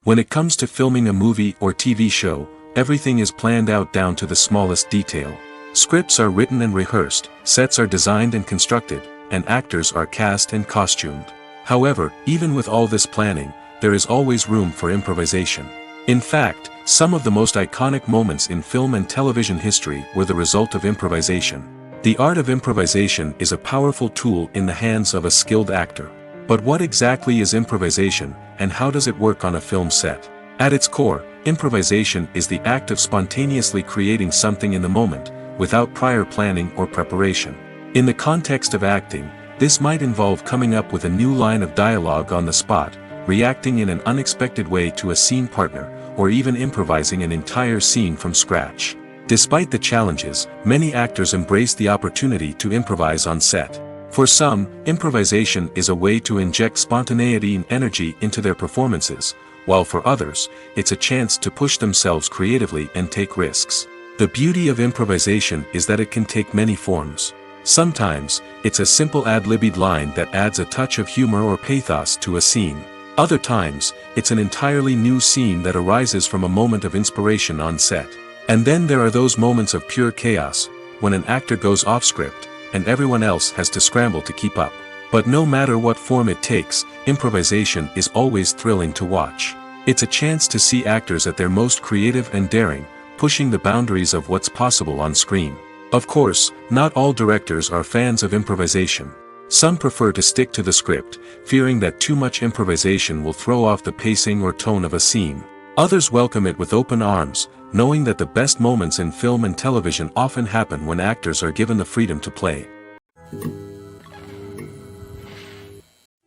When it comes to filming a movie or TV show, everything is planned out down to the smallest detail. Scripts are written and rehearsed, sets are designed and constructed, and actors are cast and costumed. However, even with all this planning, there is always room for improvisation. In fact, some of the most iconic moments in film and television history were the result of improvisation. The art of improvisation is a powerful tool in the hands of a skilled actor. But what exactly is improvisation, and how does it work on a film set? At its core, improvisation is the act of spontaneously creating something in the moment, without prior planning or preparation. In the context of acting, this might involve coming up with a new line of dialogue on the spot, reacting in an unexpected way to a scene partner, or even improvising an entire scene from scratch. Despite the challenges, many actors embrace the opportunity to improvise on set. For some, improvisation is a way to inject spontaneity and energy into their performances, while for others, it's a chance to push themselves creatively and take risks. The beauty of improvisation is that it can take many forms. Sometimes, it's a simple ad-libbed line that adds a touch of humor or pathos to a scene. Other times, it's an entirely new scene that arises from a moment of inspiration on set. And then there are those moments of pure chaos, when an actor goes off script, and everyone else has to scramble to keep up. But no matter what form it takes, improvisation is always thrilling to watch. It's a chance to see actors at their most creative and daring, pushing the boundaries of what's possible on screen. Of course, not all directors are fans of improvisation. Some prefer to stick to the script, fearing that too much improvisation will throw off the pacing or tone of a scene. Others welcome it with open arms, knowing that the best moments in film and television often happen when actors are given the freedom to play.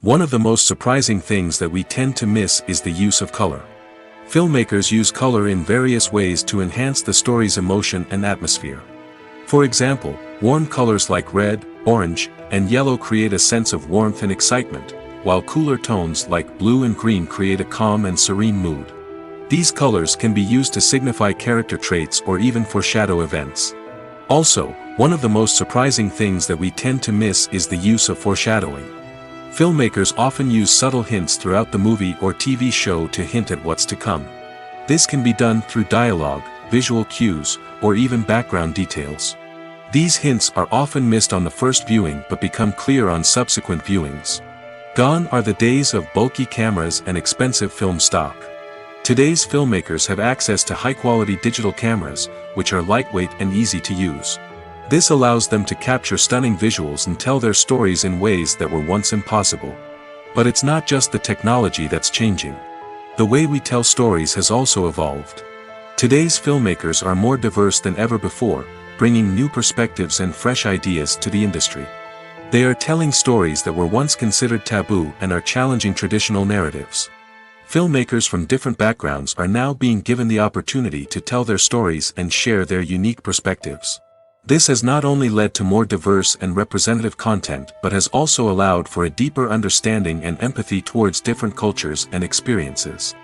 One of the most surprising things that we tend to miss is the use of color. Filmmakers use color in various ways to enhance the story's emotion and atmosphere. For example, warm colors like red, orange, and yellow create a sense of warmth and excitement, while cooler tones like blue and green create a calm and serene mood. These colors can be used to signify character traits or even foreshadow events. Also, one of the most surprising things that we tend to miss is the use of foreshadowing. Filmmakers often use subtle hints throughout the movie or TV show to hint at what's to come. This can be done through dialogue, visual cues, or even background details. These hints are often missed on the first viewing but become clear on subsequent viewings. Gone are the days of bulky cameras and expensive film stock. Today's filmmakers have access to high-quality digital cameras, which are lightweight and easy to use. This allows them to capture stunning visuals and tell their stories in ways that were once impossible. But it's not just the technology that's changing. The way we tell stories has also evolved. Today's filmmakers are more diverse than ever before, bringing new perspectives and fresh ideas to the industry. They are telling stories that were once considered taboo and are challenging traditional narratives. Filmmakers from different backgrounds are now being given the opportunity to tell their stories and share their unique perspectives. This has not only led to more diverse and representative content but has also allowed for a deeper understanding and empathy towards different cultures and experiences.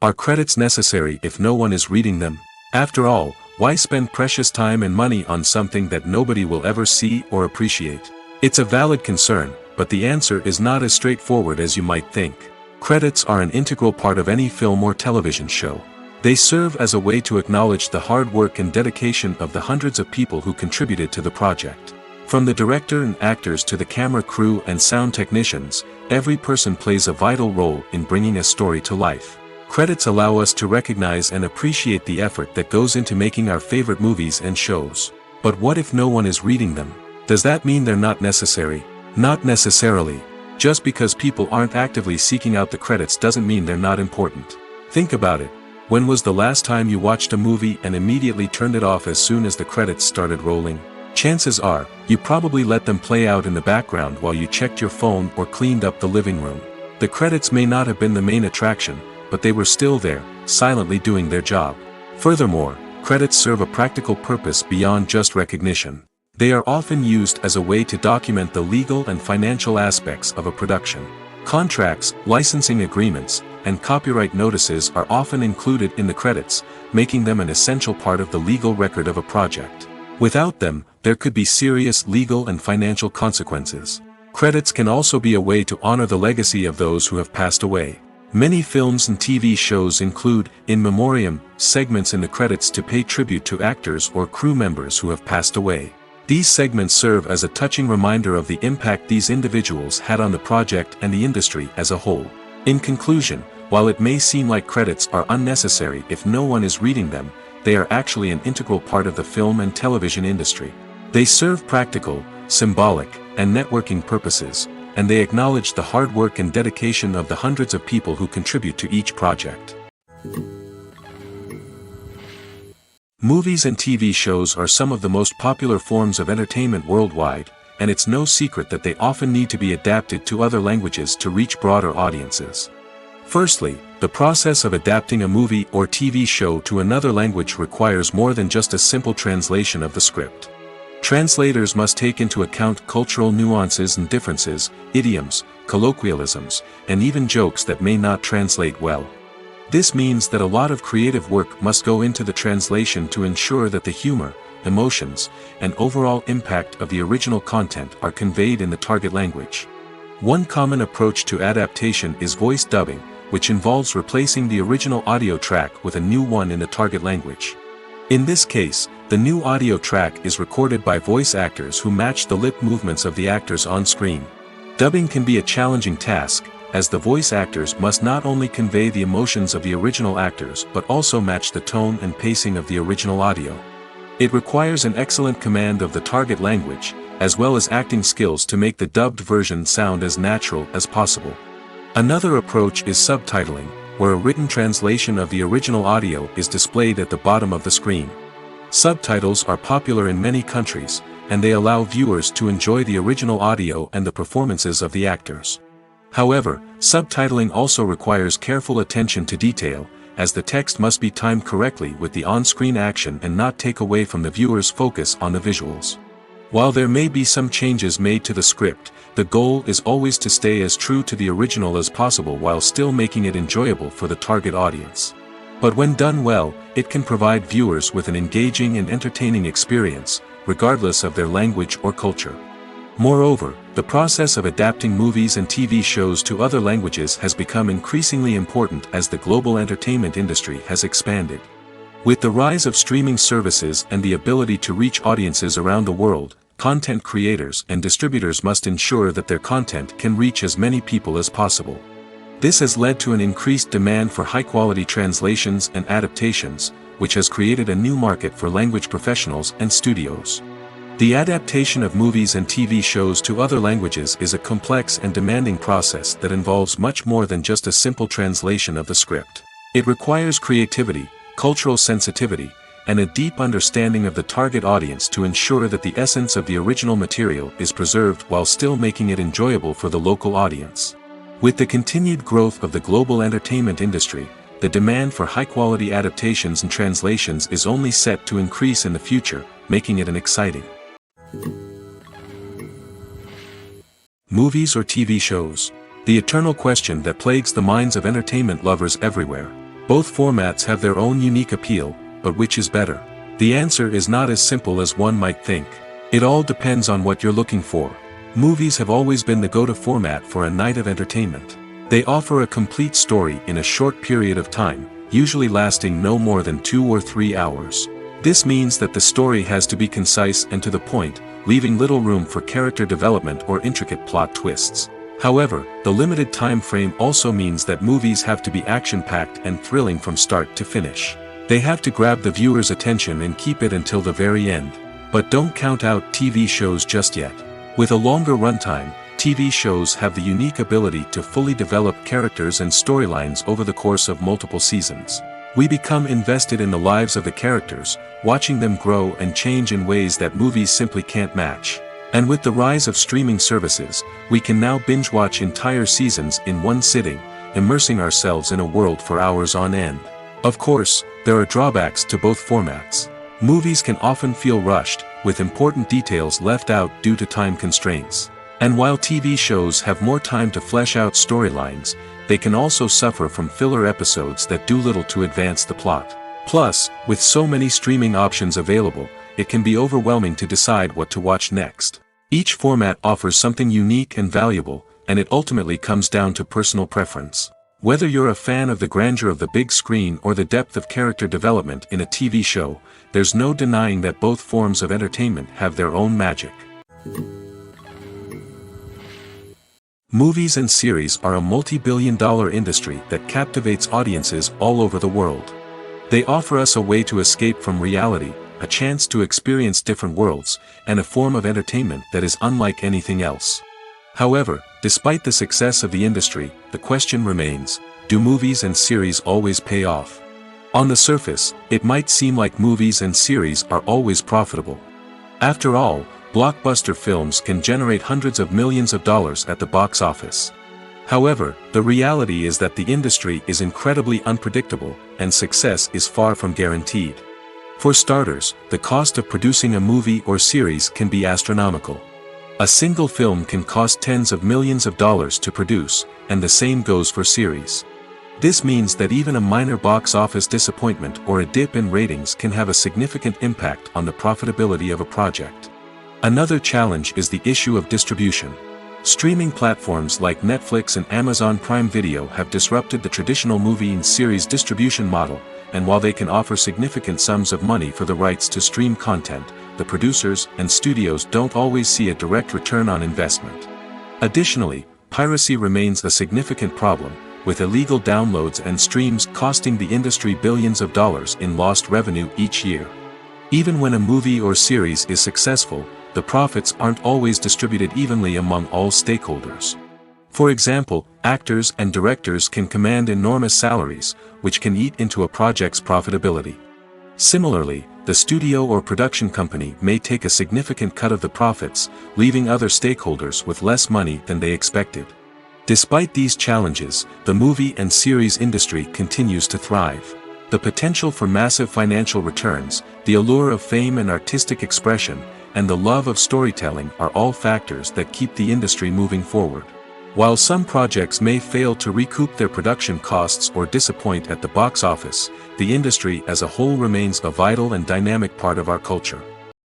Are credits necessary if no one is reading them? After all, why spend precious time and money on something that nobody will ever see or appreciate? It's a valid concern, but the answer is not as straightforward as you might think. Credits are an integral part of any film or television show. They serve as a way to acknowledge the hard work and dedication of the hundreds of people who contributed to the project. From the director and actors to the camera crew and sound technicians, every person plays a vital role in bringing a story to life. Credits allow us to recognize and appreciate the effort that goes into making our favorite movies and shows. But what if no one is reading them? Does that mean they're not necessary? Not necessarily. Just because people aren't actively seeking out the credits doesn't mean they're not important. Think about it. When was the last time you watched a movie and immediately turned it off as soon as the credits started rolling? Chances are, you probably let them play out in the background while you checked your phone or cleaned up the living room. The credits may not have been the main attraction, but they were still there, silently doing their job. Furthermore, credits serve a practical purpose beyond just recognition. They are often used as a way to document the legal and financial aspects of a production. Contracts, licensing agreements, and copyright notices are often included in the credits, making them an essential part of the legal record of a project. Without them, there could be serious legal and financial consequences. Credits can also be a way to honor the legacy of those who have passed away. Many films and TV shows include, in memoriam, segments in the credits to pay tribute to actors or crew members who have passed away. These segments serve as a touching reminder of the impact these individuals had on the project and the industry as a whole. In conclusion, while it may seem like credits are unnecessary if no one is reading them, they are actually an integral part of the film and television industry. They serve practical, symbolic, and networking purposes, and they acknowledge the hard work and dedication of the hundreds of people who contribute to each project. Movies and TV shows are some of the most popular forms of entertainment worldwide, and it's no secret that they often need to be adapted to other languages to reach broader audiences. Firstly, the process of adapting a movie or TV show to another language requires more than just a simple translation of the script. Translators must take into account cultural nuances and differences, idioms, colloquialisms, and even jokes that may not translate well. This means that a lot of creative work must go into the translation to ensure that the humor, emotions, and overall impact of the original content are conveyed in the target language. One common approach to adaptation is voice dubbing, which involves replacing the original audio track with a new one in the target language. In this case, the new audio track is recorded by voice actors who match the lip movements of the actors on screen. Dubbing can be a challenging task, as the voice actors must not only convey the emotions of the original actors but also match the tone and pacing of the original audio. It requires an excellent command of the target language, as well as acting skills to make the dubbed version sound as natural as possible. Another approach is subtitling, where a written translation of the original audio is displayed at the bottom of the screen. Subtitles are popular in many countries, and they allow viewers to enjoy the original audio and the performances of the actors. However, subtitling also requires careful attention to detail, as the text must be timed correctly with the on-screen action and not take away from the viewer's focus on the visuals. While there may be some changes made to the script, the goal is always to stay as true to the original as possible while still making it enjoyable for the target audience. But when done well, it can provide viewers with an engaging and entertaining experience, regardless of their language or culture. Moreover, the process of adapting movies and TV shows to other languages has become increasingly important as the global entertainment industry has expanded. With the rise of streaming services and the ability to reach audiences around the world, content creators and distributors must ensure that their content can reach as many people as possible. This has led to an increased demand for high-quality translations and adaptations, which has created a new market for language professionals and studios. The adaptation of movies and TV shows to other languages is a complex and demanding process that involves much more than just a simple translation of the script. It requires creativity, cultural sensitivity, and a deep understanding of the target audience to ensure that the essence of the original material is preserved while still making it enjoyable for the local audience. With the continued growth of the global entertainment industry, the demand for high-quality adaptations and translations is only set to increase in the future, making it an exciting. Movies or TV shows? The eternal question that plagues the minds of entertainment lovers everywhere. Both formats have their own unique appeal, but which is better? The answer is not as simple as one might think. It all depends on what you're looking for. Movies have always been the go-to format for a night of entertainment. They offer a complete story in a short period of time, usually lasting no more than 2 or 3 hours. This means that the story has to be concise and to the point, leaving little room for character development or intricate plot twists. However, the limited time frame also means that movies have to be action-packed and thrilling from start to finish. They have to grab the viewer's attention and keep it until the very end. But don't count out TV shows just yet. With a longer runtime, TV shows have the unique ability to fully develop characters and storylines over the course of multiple seasons. We become invested in the lives of the characters, watching them grow and change in ways that movies simply can't match. And with the rise of streaming services, we can now binge-watch entire seasons in one sitting, immersing ourselves in a world for hours on end. Of course, there are drawbacks to both formats. Movies can often feel rushed, with important details left out due to time constraints. And while TV shows have more time to flesh out storylines, they can also suffer from filler episodes that do little to advance the plot. Plus, with so many streaming options available, it can be overwhelming to decide what to watch next. Each format offers something unique and valuable, and it ultimately comes down to personal preference. Whether you're a fan of the grandeur of the big screen or the depth of character development in a TV show, there's no denying that both forms of entertainment have their own magic. Movies and series are a multi-billion-dollar industry that captivates audiences all over the world. They offer us a way to escape from reality, a chance to experience different worlds, and a form of entertainment that is unlike anything else. However, despite the success of the industry, the question remains, do movies and series always pay off? On the surface, it might seem like movies and series are always profitable. After all, blockbuster films can generate hundreds of millions of dollars at the box office. However, the reality is that the industry is incredibly unpredictable, and success is far from guaranteed. For starters, the cost of producing a movie or series can be astronomical. A single film can cost tens of millions of dollars to produce, and the same goes for series. This means that even a minor box office disappointment or a dip in ratings can have a significant impact on the profitability of a project. Another challenge is the issue of distribution. Streaming platforms like Netflix and Amazon Prime Video have disrupted the traditional movie and series distribution model, and while they can offer significant sums of money for the rights to stream content, the producers and studios don't always see a direct return on investment. Additionally, piracy remains a significant problem, with illegal downloads and streams costing the industry billions of dollars in lost revenue each year. Even when a movie or series is successful, the profits aren't always distributed evenly among all stakeholders. For example, actors and directors can command enormous salaries, which can eat into a project's profitability. Similarly, the studio or production company may take a significant cut of the profits, leaving other stakeholders with less money than they expected. Despite these challenges, the movie and series industry continues to thrive. The potential for massive financial returns, the allure of fame and artistic expression, and the love of storytelling are all factors that keep the industry moving forward. While some projects may fail to recoup their production costs or disappoint at the box office, the industry as a whole remains a vital and dynamic part of our culture.